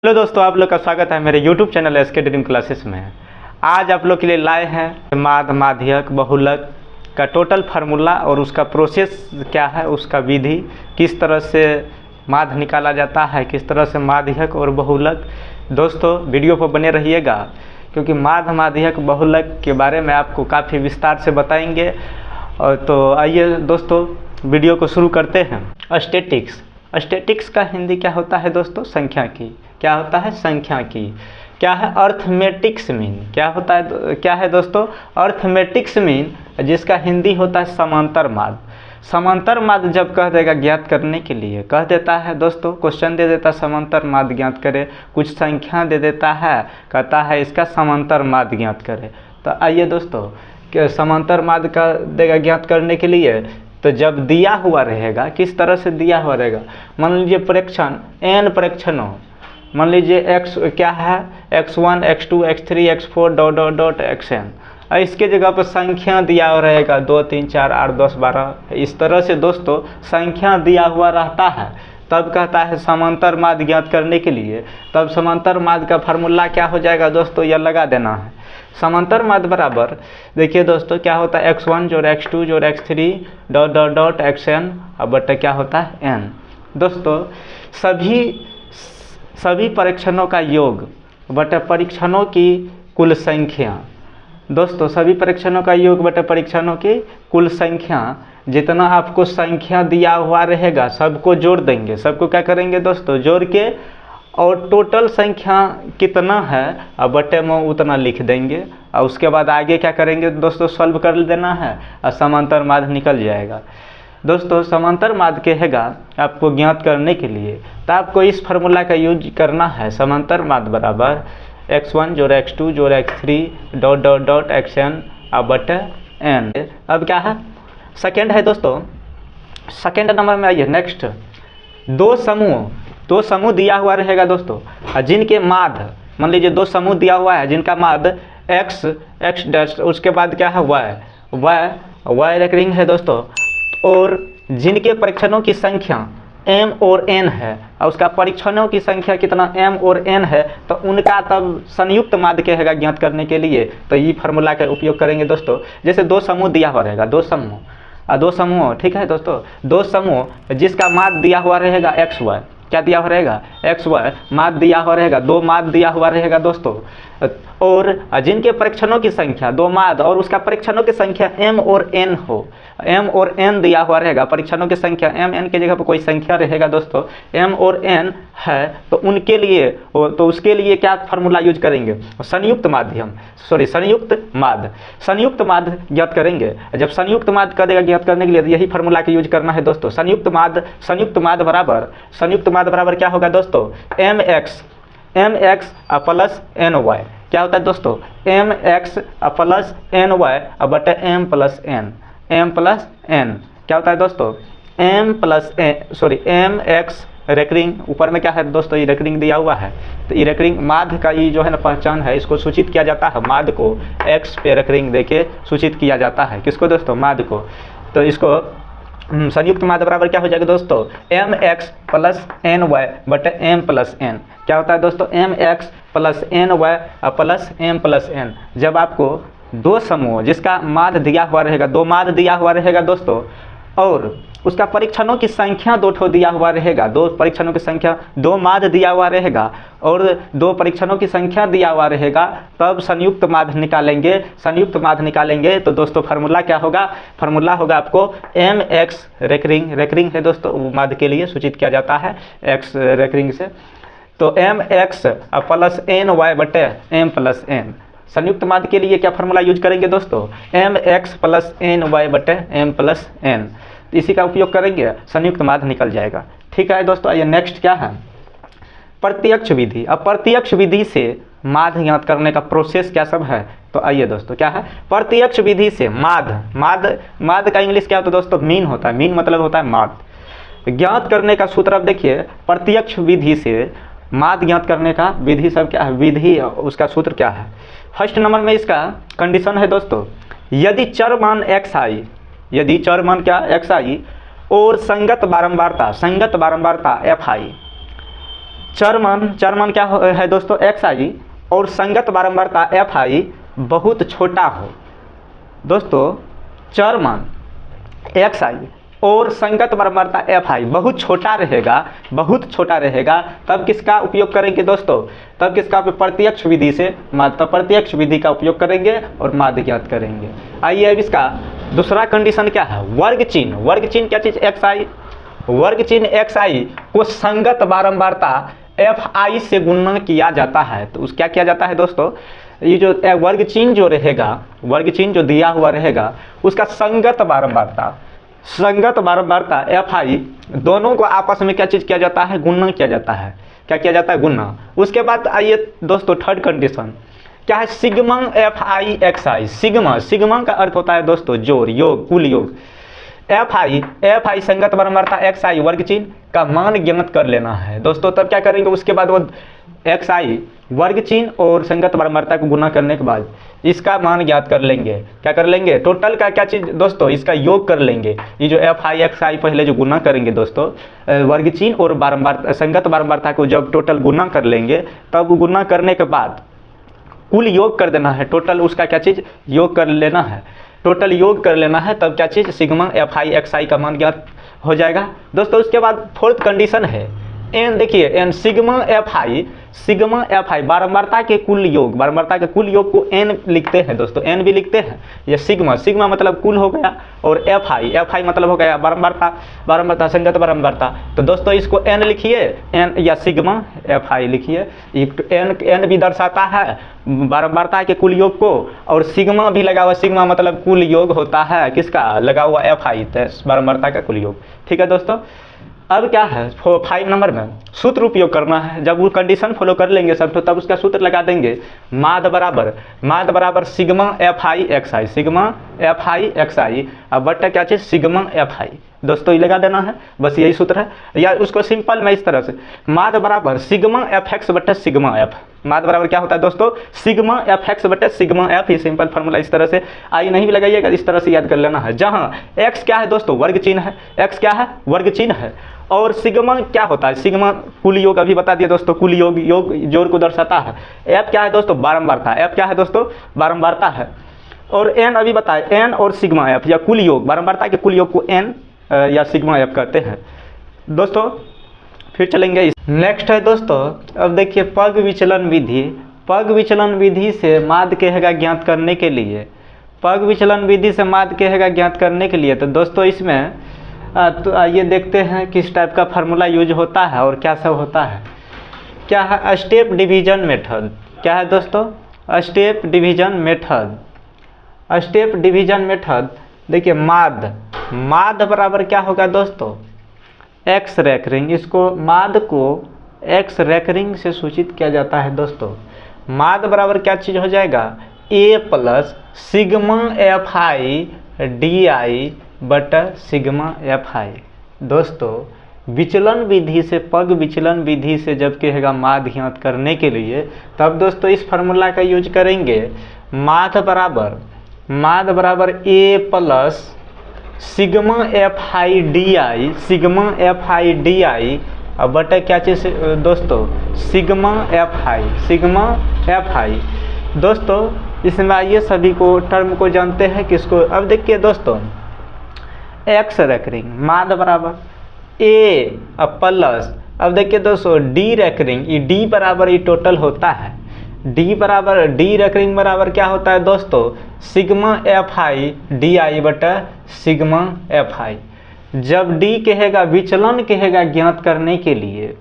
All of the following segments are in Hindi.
हेलो दोस्तों, आप लोग का स्वागत है मेरे YouTube channel SK dream classes में। आज आप लोग के लिए लाए हैं माध्य, माध्यक, बहुलक का टोटल फार्मूला और उसका प्रोसेस क्या है, उसका विधि, किस तरह से माध्य निकाला जाता है, किस तरह से माध्यक और बहुलक। दोस्तों वीडियो पर बने रहिएगा क्योंकि माध्य, माध्यक, बहुलक के बारे में आपको काफ़ी विस्तार से बताएंगे। और तो आइए दोस्तों वीडियो को शुरू करते हैं। स्टैटिक्स का हिंदी क्या होता है दोस्तों? संख्या की। क्या होता है? संख्या की। क्या है? Arithmetics mean. क्या होता है? क्या है दोस्तों? अर्थमेटिक्स मीन, जिसका हिंदी होता है समांतर माध्य। समांतर माध्य जब कह देगा ज्ञात करने के लिए, कह देता है दोस्तों, क्वेश्चन दे देता है समांतर माध्य ज्ञात करे, कुछ संख्या दे देता है, कहता है इसका समांतर माध्य ज्ञात करे। तो आइए दोस्तों, समांतर माध्य का देगा ज्ञात करने के लिए, तो जब दिया हुआ रहेगा, किस तरह से दिया हुआ रहेगा, मान लीजिए प्रेक्षण n प्रेक्षण हो, मान लीजिए x क्या है, x1 x2 x3 x4 dot dot dot xn, और इसके जगह पर संख्या दिया हुआ रहेगा 2 3 4 8 10 12। इस तरह से दोस्तों संख्या दिया हुआ रहता है, तब कहता है समांतर माध्य ज्ञात करने के लिए। तब समांतर माध्य का फार्मूला क्या हो जाएगा दोस्तों, यह लगा देना है। समांतर माध्य बराबर, देखिए दोस्तों क्या होता है, x1 जोड़ x2 जोड़ x3 dot dot dot xn और बटा क्या होता है n। दोस्तों सभी परीक्षणों का योग बटा परीक्षणों की कुल संख्या। दोस्तों सभी परीक्षणों का योग बटा परीक्षणों की कुल संख्या, जितना आपको संख्या दिया हुआ रहेगा सबको जोड़ देंगे। सबको क्या करेंगे दोस्तों, जोड़ के, और टोटल संख्या कितना है और बटे में उतना लिख देंगे। और उसके बाद आगे क्या करेंगे दोस्तों, सॉल्व कर देना है और समांतर माध्य निकल जाएगा। दोस्तों समांतर माध्य कहेगा आपको ज्ञात करने के लिए, तो आपको इस फार्मूला का यूज करना है। समांतर माध्य बराबर x1 जोड़ x2 जोड़ x3 dot dot dot xn और बटे n। अब क्या है, सेकेंड है दोस्तों, सेकेंड नंबर में आइए। नेक्स्ट, दो समूह दिया हुआ रहेगा दोस्तों, जिनके माध्य, मान लीजिए दो समूह दिया हुआ है जिनका माध्य x डैश, उसके बाद क्या है y रेकरिंग है दोस्तों, और जिनके परीक्षणों की संख्या m और n है, और उसका परीक्षणों की संख्या कितना m और n है, तो उनका तब संयुक्त माध्य कहेगा ज्ञात करने के लिए। तो ये फार्मूला का उपयोग करेंगे दोस्तों। जैसे दो समूह दिया हुआ रहेगा, दो समूह ठीक है दोस्तों, दो समूह जिसका माध्य दिया हुआ रहेगा xy, क्या दिया हुआ रहेगा, xy माध्य दिया हुआ रहेगा, दो माध्य दिया हुआ रहेगा दोस्तों, और जिनके परीक्षणों की संख्या दो माध्य और उसका परीक्षणों की संख्या m और n हो, m और n दिया हुआ रहेगा, परीक्षणों की संख्या m n की जगह पर कोई संख्या रहेगा दोस्तों, m और n है, तो उनके लिए, तो उसके लिए क्या फार्मूला यूज करेंगे, संयुक्त माध्य ज्ञात करेंगे। जब संयुक्त माध्य का देगा ज्ञात करने के लिए यही फार्मूला का यूज करना है दोस्तों। संयुक्त माध्य बराबर क्या होगा दोस्तों, mx प्लस ny। क्या होता है दोस्तों, mx प्लस ny बटे m प्लस n। क्या होता है दोस्तों, mx रेकरिंग, ऊपर में क्या है दोस्तों, ये रेकरिंग दिया हुआ है, तो ये रेकरिंग माध्य का ये जो है ना पहचान है, इसको सूचित किया जाता है, माध्य को x पे रेकरिंग देके सूचित किया जाता है। किसको दोस्तों, माध्य को। तो इसको संयुक्त माध्य बराबर क्या हो जाएगा दोस्तों, mx प्लस ny बटे m प्लस n। क्या होता है दोस्तों, mx plus ny plus m plus n। जब आपको दो समूह जिसका माध्य दिया हुआ रहेगा, दो माध्य दिया हुआ रहेगा दोस्तों, और उसका परीक्षणों की संख्या दो ठो दिया हुआ रहेगा, दो परीक्षणों की संख्या, दो माध्य दिया हुआ रहेगा और दो परीक्षणों की संख्या दिया हुआ रहेगा, तब संयुक्त माध्य निकालेंगे। तो दोस्तों फार्मूला क्या होगा, फार्मूला होगा आपको mx रेकरिंग है दोस्तों, माध्य के लिए सूचित किया जाता है x रेकरिंग से, तो mx प्लस ny बटे m प्लस n। संयुक्त माध्य के लिए क्या फार्मूला यूज करेंगे दोस्तों, mx प्लस ny बटे m प्लस n। इसी का उपयोग करेंगे, संयुक्त माध्य निकल जाएगा। ठीक है दोस्तों, आइए नेक्स्ट क्या है, प्रत्यक्ष विधि। अब प्रत्यक्ष विधि से माध्य ज्ञात करने का प्रोसेस क्या सब है, तो आइए दोस्तों क्या है, प्रत्यक्ष विधि से माध्य का इंग्लिश क्या होता है दोस्तों, मीन होता है। मीन मतलब होता है माध्य ज्ञात करने का सूत्र। अब देखिए प्रत्यक्ष विधि से माध्य ज्ञात करने का विधि सब क्या है, विधि उसका सूत्र क्या है। फर्स्ट नंबर में इसका कंडीशन है दोस्तों, यदि चर मान xi और संगत बारंबारता fi चर मान क्या है दोस्तों, एक्स आई और संगत बारंबारता एफ आई बहुत छोटा हो। दोस्तों चर मान एक्स आई और संगत बारंबारता एफ आई बहुत छोटा रहेगा, तब किसका उपयोग करेंगे दोस्तों, तब किसका प्रत्यक्ष विधि से प्रत्यक्ष विधि का उपयोग करेंगे और माध्य ज्ञात करेंगे। आइए अब इसका दूसरा कंडीशन क्या है, वर्ग चिन्ह क्या चीज़, एक्स आई, वर्ग चिन्ह एक्स आई को संगत बारंबारता एफ आई से गुणा किया जाता है। तो उस क्या किया जाता है दोस्तों, ये जो वर्ग चिन्ह जो दिया हुआ रहेगा उसका संगत बारंबारता एफ आई दोनों को आपस में क्या चीज़ किया जाता है, गुणा किया जाता है। क्या किया जाता है, गुणा। उसके बाद आइए दोस्तों थर्ड कंडीशन क्या है, सिग्मा एफ आई एक्स आई। सिग्मा का अर्थ होता है दोस्तों जोड़, योग, कुल योग। एफ आई संगत बारंबारता एक्स आई वर्ग चिन्ह का मान ज्ञात कर लेना है दोस्तों। तब क्या करेंगे, उसके बाद वो एक्स आई वर्ग चिन्ह और संगत बारंबारता को गुना करने के बाद इसका मान ज्ञात कर लेंगे। क्या कर लेंगे, टोटल का क्या चीज़ दोस्तों, इसका योग कर लेंगे। ये जो एफ आई एक्स आई पहले जो गुना करेंगे दोस्तों, वर्ग चिन्ह और संगत बारंबारता को जब टोटल गुना कर लेंगे, तब गुना करने के बाद कुल योग कर देना है। टोटल उसका क्या चीज़, योग कर लेना है, टोटल योग कर लेना है। तब क्या चीज़, सिग्मा एफ आई एक्स आई का मान ज्ञात हो जाएगा दोस्तों। उसके बाद फोर्थ कंडीशन है एन, देखिए एन सिग्मा एफ आई बारंबारता के कुल योग को एन लिखते हैं दोस्तों, एन भी लिखते हैं। ये सिग्मा मतलब कुल हो गया और एफ आई मतलब हो गया बारंबारता संगत बारंबारता। तो दोस्तों इसको एन लिखिए, एन या सिग्मा एफ आई लिखिए। एन भी दर्शाता है बारंबारता के कुल योग को, और सिग्मा भी लगा हुआ, सिग्मा मतलब कुल योग होता है किसका, लगा हुआ एफ आई बारंबारता का कुल योग। ठीक है दोस्तों। अब क्या है 5 नंबर में सूत्र उपयोग करना है। जब वो कंडीशन फॉलो कर लेंगे सब तो तब उसका सूत्र लगा देंगे, माद बराबर सिग्मा एफ आई एक्स आई अब बट्टा क्या चीज़, सिग्मा एफ आई। दोस्तों ये लगा देना है, बस यही सूत्र है। या उसको सिंपल में इस तरह से, माद बराबर सिग्मा एफ एक्स बट्टा सिग्मा एफ। माद बराबर क्या होता है दोस्तों, सिग्मा एफ एक्स बट्टा सिग्मा एफ। ये सिंपल फार्मूला इस तरह से, आई नहीं भी लगाइएगा, इस तरह से याद कर लेना है। जहाँ एक्स क्या है दोस्तों, वर्ग चिन्ह है, एक्स क्या है, वर्ग चिन्ह है, और सिग्मा क्या होता है, सिग्मा कुल योग, अभी बता दिया दोस्तों, कुल योग जोड़ को दर्शाता है। एफ क्या है दोस्तों, बारंबारता, एफ क्या है दोस्तों, बारंबारता है। और एन अभी बताए, एन और सिग्मा एफ या कुल योग, बारंबारता के कुल योग को एन या सिग्मा एफ कहते हैं दोस्तों। फिर चलेंगे नेक्स्ट है दोस्तों, अब देखिए पग विचलन विधि से माद कहेगा ज्ञात करने के लिए, पग विचलन विधि से माद कहेगा ज्ञात करने के लिए। तो दोस्तों इसमें तो आइए देखते हैं किस टाइप का फार्मूला यूज होता है और क्या सब होता है। क्या है, स्टेप डिवीजन मेथड। क्या है दोस्तों, स्टेप डिवीजन मेथड। देखिए माद बराबर क्या होगा दोस्तों, एक्स रैकरिंग। इसको माद को एक्स रैकरिंग से सूचित किया जाता है दोस्तों। माद बराबर क्या चीज़ हो जाएगा, A plus sigma F I D I बटा सिग्मा एफ आई। दोस्तों विचलन विधि से, पग विचलन विधि से जब कहेगा माद ज्ञात करने के लिए, तब दोस्तों इस फार्मूला का यूज करेंगे। माद बराबर A plus sigma F I D I अब बटा क्या चीज़ दोस्तों, सिग्मा एफ आई। दोस्तों इसमें आइए सभी को टर्म को जानते हैं किसको। अब देखिए दोस्तों, एक्स रैकरिंग माद बराबर ए प्लस, अब देखिए दोस्तों डी रैकरिंग, ये डी बराबर ये टोटल होता है, डी रैकरिंग बराबर क्या होता है दोस्तों, sigma F I D I बटा सिग्मा एफ आई। जब डी कहेगा विचलन कहेगा ज्ञात करने के लिए,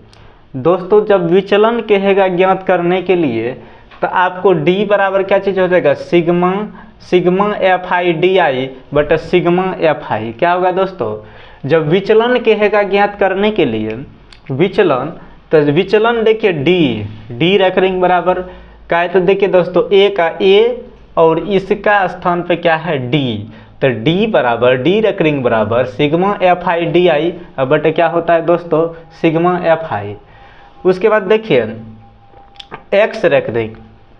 दोस्तों जब विचलन कहेगा ज्ञात करने के लिए तो आपको डी बराबर क्या चीज़ हो जाएगा, sigma F I D I बटा सिग्मा एफ आई। क्या होगा दोस्तों, जब विचलन कहेगा ज्ञात करने के लिए, विचलन तो विचलन देखिए डी रैकरिंग बराबर क्या है, तो देखिए दोस्तों ए का ए और इसका स्थान पे क्या है डी, तो डी बराबर डी रैकरिंग बराबर sigma F I D I but क्या होता है दोस्तों, सिग्मा एफ आई। उसके बाद देखिए एक्स रैकरिंग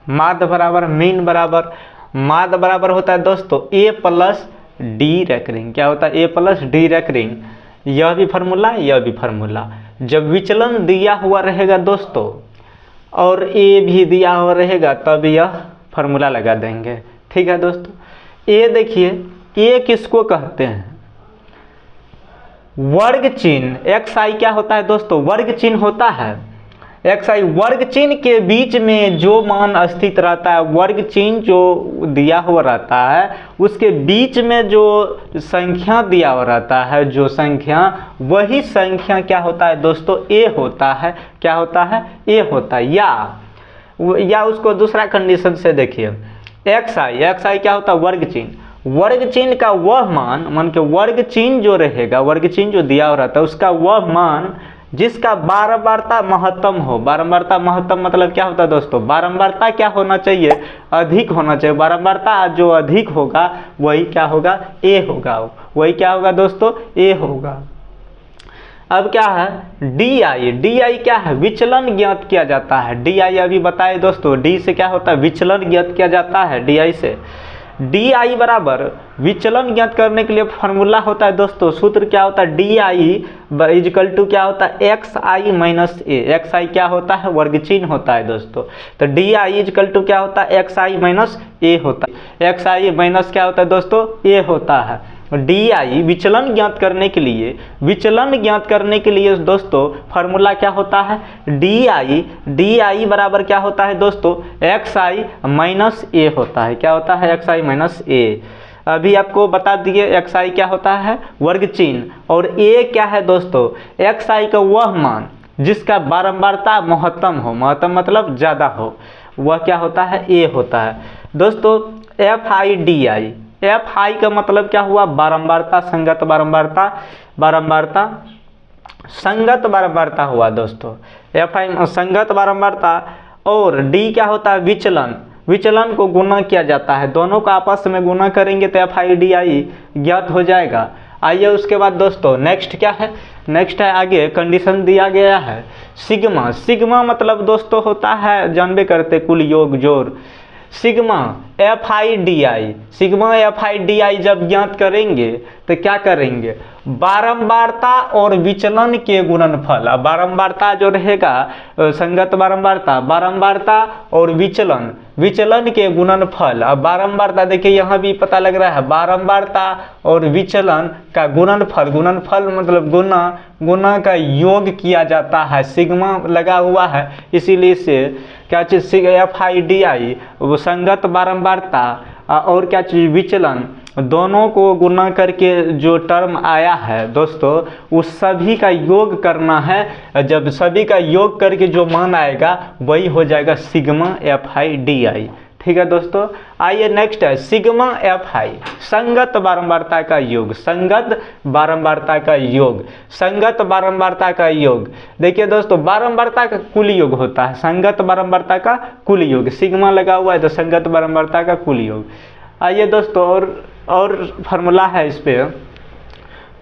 माद बराबर मीन बराबर, माद बराबर होता है दोस्तों ए प्लस डी रैकरिंग। क्या होता है, ए प्लस डी रैकरिंग। यह भी फार्मूला यह भी फार्मूला, जब विचलन दिया हुआ रहेगा दोस्तों और ए भी दिया हुआ रहेगा तब यह फार्मूला लगा देंगे। ठीक है दोस्तों, ए देखिए, ए किसको कहते हैं? वर्ग चिन्ह। एक्स आई क्या होता है दोस्तों? वर्ग चिन्ह होता है। एक्स आई वर्ग चिन्ह के बीच में जो मान स्थित रहता है, वर्ग चिन्ह जो दिया हुआ रहता है उसके बीच में जो संख्या दिया हुआ रहता है, जो संख्या, वही संख्या क्या होता है दोस्तों? ए होता है। क्या होता है? ए होता है। या उसको दूसरा कंडीशन से देखिए, एक्स आई क्या होता है? वर्ग चिन्ह। वर्ग चिन्ह का वह मान के वर्ग चिन्ह जो रहेगा, वर्ग चिन्ह जो दिया हुआ रहता है उसका वह मान जिसका बारंबारता महत्तम हो। बारंबारता महत्तम मतलब क्या होता है दोस्तों? बारंबारता क्या होना चाहिए? अधिक होना चाहिए। बारंबारता जो अधिक होगा वही क्या होगा? ए होगा। वही क्या होगा दोस्तों? ए होगा। अब क्या है? डी आई क्या है? विचलन ज्ञात किया जाता है। डी आई अभी बताए दोस्तों, डी से क्या होता है? विचलन ज्ञात किया जाता है डी आई से। डी आई बराबर विचलन ज्ञात करने के लिए फार्मूला होता है दोस्तों, सूत्र क्या होता है? डी आई इजकल टू क्या होता है? एक्स आई माइनस ए। एक्स आई क्या होता है? वर्ग चिन्ह होता है दोस्तों। तो डी आई इजकल टू क्या होता है? एक्स आई माइनस ए होता है। एक्स आई माइनस क्या होता है दोस्तों? ए होता है। डी आई विचलन ज्ञात करने के लिए, विचलन ज्ञात करने के लिए दोस्तों फार्मूला क्या होता है? डी आई बराबर क्या होता है दोस्तों? एक्स आई माइनस ए होता है। क्या होता है? एक्स आई माइनस ए। अभी आपको बता दिए एक्स आई क्या होता है? वर्ग चिन्ह। और ए क्या है दोस्तों? एक्स आई का वह मान जिसका बारंबारता महत्तम हो। महत्तम मतलब ज़्यादा हो, वह क्या होता है? ए होता है दोस्तों। F I D I, F आई का मतलब क्या हुआ? बारंबारता, संगत बारंबारता, बारंबारता, संगत बारंबारता हुआ दोस्तों। एफ आई संगत बारंबारता। और डी क्या होता है? विचलन। विचलन को गुना किया जाता है, दोनों का आपस में गुना करेंगे तो एफ आई डी आई ज्ञात हो जाएगा। आइए उसके बाद दोस्तों नेक्स्ट क्या है? नेक्स्ट है आगे कंडीशन दिया गया है सिग्मा। सिग्मा मतलब दोस्तों होता है, जानबे करते, कुल योग, जोड़। Sigma F I D I, sigma F I D आई जब ज्ञात करेंगे तो क्या करेंगे? बारंबारता और विचलन के गुणनफल। अब बारंबारता जो रहेगा संगत बारंबारता, बारंबारता और विचलन, विचलन के गुणनफल। अब बारंबारता देखिए यहाँ भी पता लग रहा है, बारंबारता और विचलन का गुणनफल। गुणनफल मतलब गुना, गुना का योग किया जाता है। सिग्मा लगा हुआ है इसीलिए से क्या चीज़? एफ आई डी आई वो संगत बारंबारता और क्या चीज़? विचलन, दोनों को गुना करके जो टर्म आया है दोस्तों उस सभी का योग करना है। जब सभी का योग करके जो मान आएगा वही हो जाएगा सिग्मा एफ आई डी आई। ठीक है दोस्तों, आइए नेक्स्ट है सिग्मा एफ आई, संगत बारंबारता का योग। संगत बारंबारता का योग, संगत बारंबारता का योग। देखिए दोस्तों बारंबारता का कुल योग होता है, संगत बारंबारता का कुल योग। सिग्मा लगा हुआ है तो संगत बारंबारता का कुल योग। आइए दोस्तों और फार्मूला है इस पे,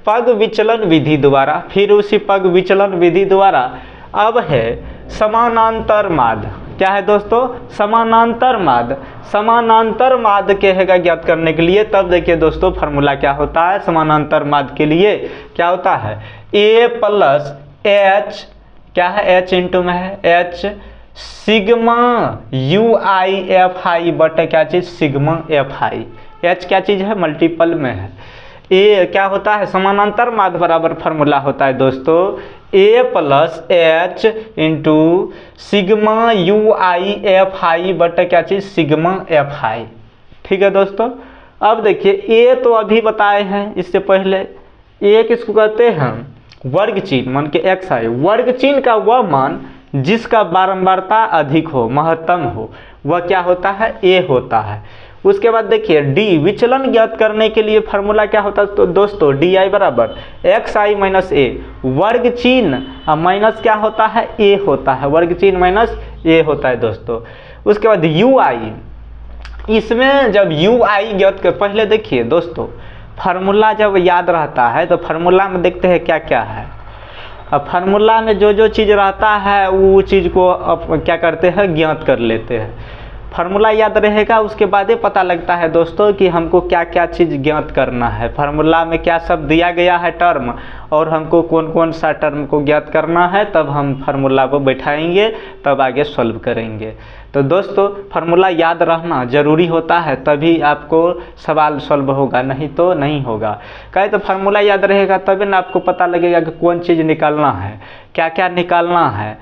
पग विचलन विधि द्वारा, फिर उसी पग विचलन विधि द्वारा अब है समानांतर माध्य। क्या है दोस्तों? समानांतर माध्य। समानांतर माध्य कहेगा ज्ञात करने के लिए, तब देखिए दोस्तों फार्मूला क्या होता है समानांतर माध्य के लिए? क्या होता है? ए प्लस एच, क्या है? एच इंटू में है H sigma U I F I बटे क्या चीज? सिग्मा एफ आई। एच क्या चीज है? मल्टीपल में है। ए क्या होता है? समानांतर माध्य बराबर फार्मूला होता है दोस्तों A plus H into sigma U I F I बटे क्या चीज? Sigma F I. ठीक है दोस्तों, अब देखिए ए तो अभी बताए हैं इससे पहले। ए किसको कहते हैं? वर्ग चिन्ह, मान के एक्स आई। वर्ग चिन्ह का वह मान जिसका बारंबारता अधिक हो, महत्तम हो, वह क्या होता है? ए होता है। उसके बाद देखिए डी, विचलन ज्ञात करने के लिए फार्मूला क्या होता है तो दोस्तों? डी आई बराबर एक्स आई माइनस ए। वर्ग चिन्ह माइनस क्या होता है? ए होता है। वर्ग चिन्ह माइनस ए होता है दोस्तों। उसके बाद यू आई, इसमें जब यू आई ज्ञात कर, पहले देखिए दोस्तों फार्मूला जब याद रहता है तो फार्मूला में देखते हैं क्या क्या है। अब फार्मूला में जो जो चीज़ रहता है वो चीज़ को अब क्या करते हैं? ज्ञात कर लेते हैं। फार्मूला याद रहेगा, उसके बाद ही पता लगता है दोस्तों कि हमको क्या क्या चीज़ ज्ञात करना है, फार्मूला में क्या सब दिया गया है टर्म, और हमको कौन कौन सा टर्म को ज्ञात करना है, तब हम फार्मूला को बैठाएंगे, तब आगे सॉल्व करेंगे। तो दोस्तों फार्मूला याद रहना ज़रूरी होता है, तभी आपको सवाल सॉल्व होगा, नहीं तो नहीं होगा। कहे तो फार्मूला याद रहेगा तभी ना आपको पता लगेगा कि कौन चीज़ निकालना है, क्या क्या निकालना है,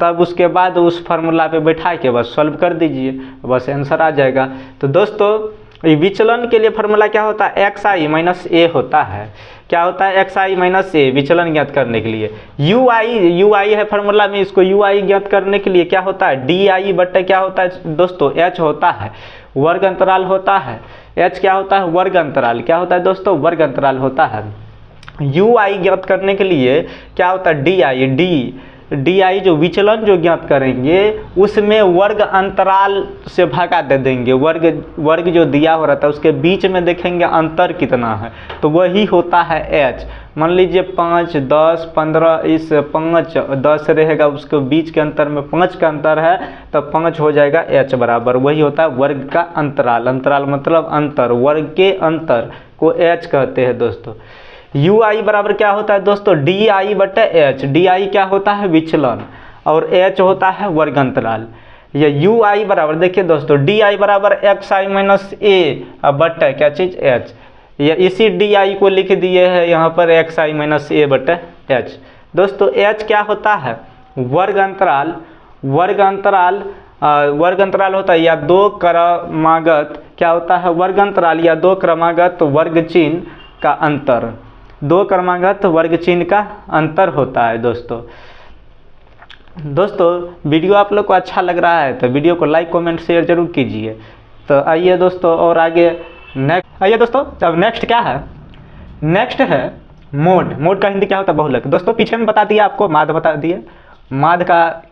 तब उसके बाद उस फार्मूला पे बैठा के बस सॉल्व कर दीजिए, बस आंसर आ जाएगा। तो दोस्तों विचलन के लिए फार्मूला क्या होता है, एक्स आई माइनस ए होता है। क्या होता है, एक्स आई माइनस ए, विचलन ज्ञात करने के लिए। यू आई है फार्मूला में, इसको यू आई ज्ञात करने के लिए क्या होता है, डी आई बटे क्या होता है दोस्तों, एच होता है, वर्ग अंतराल होता है। एच क्या होता है, वर्ग अंतराल। क्या होता है दोस्तों, वर्ग अंतराल होता है। यू आई ज्ञात करने के लिए क्या होता है, डी आई जो विचलन जो ज्ञात करेंगे उसमें वर्ग अंतराल से भागा दे देंगे, वर्ग जो दिया हो रहता है उसके बीच में देखेंगे अंतर कितना है, तो वही होता है एच। मान लीजिए 5, 10, 15, इस 5, 10 रहेगा, उसके बीच के अंतर में 5 का अंतर है, तो 5 हो जाएगा एच बराबर, वही होता है वर्ग का अंतराल। अंतराल मतलब अंतर, वर्ग के अंतर को एच कहते हैं दोस्तों। यू आई बराबर क्या होता है दोस्तों, डी आई बटे एच। डी आई क्या होता है, विचलन, और एच होता है वर्ग अंतराल। ये यू आई बराबर देखिए दोस्तों, डी आई बराबर एक्स आई माइनस ए बटे क्या चीज़, एच। ये इसी डी आई को लिख दिए हैं यहाँ पर एक्स आई माइनस ए बटे एच। दोस्तों एच क्या होता है, वर्ग अंतराल। वर्ग अंतराल होता है या दो क्रमागत, क्या होता है, वर्ग अंतराल या दो क्रमागत वर्ग चिन्ह का अंतर, दो क्रमागत वर्ग चिन्ह का अंतर होता है दोस्तों। वीडियो आप लोग को अच्छा लग रहा है तो वीडियो को लाइक कमेंट शेयर जरूर कीजिए। तो आइए दोस्तों और आगे नेक्स्ट, आइए दोस्तों अब नेक्स्ट क्या है, नेक्स्ट है मोड। मोड का हिंदी क्या होता है, बहुलक। दोस्तों पीछे में बता दिया आपको, माध्य बता दिए, माध्य का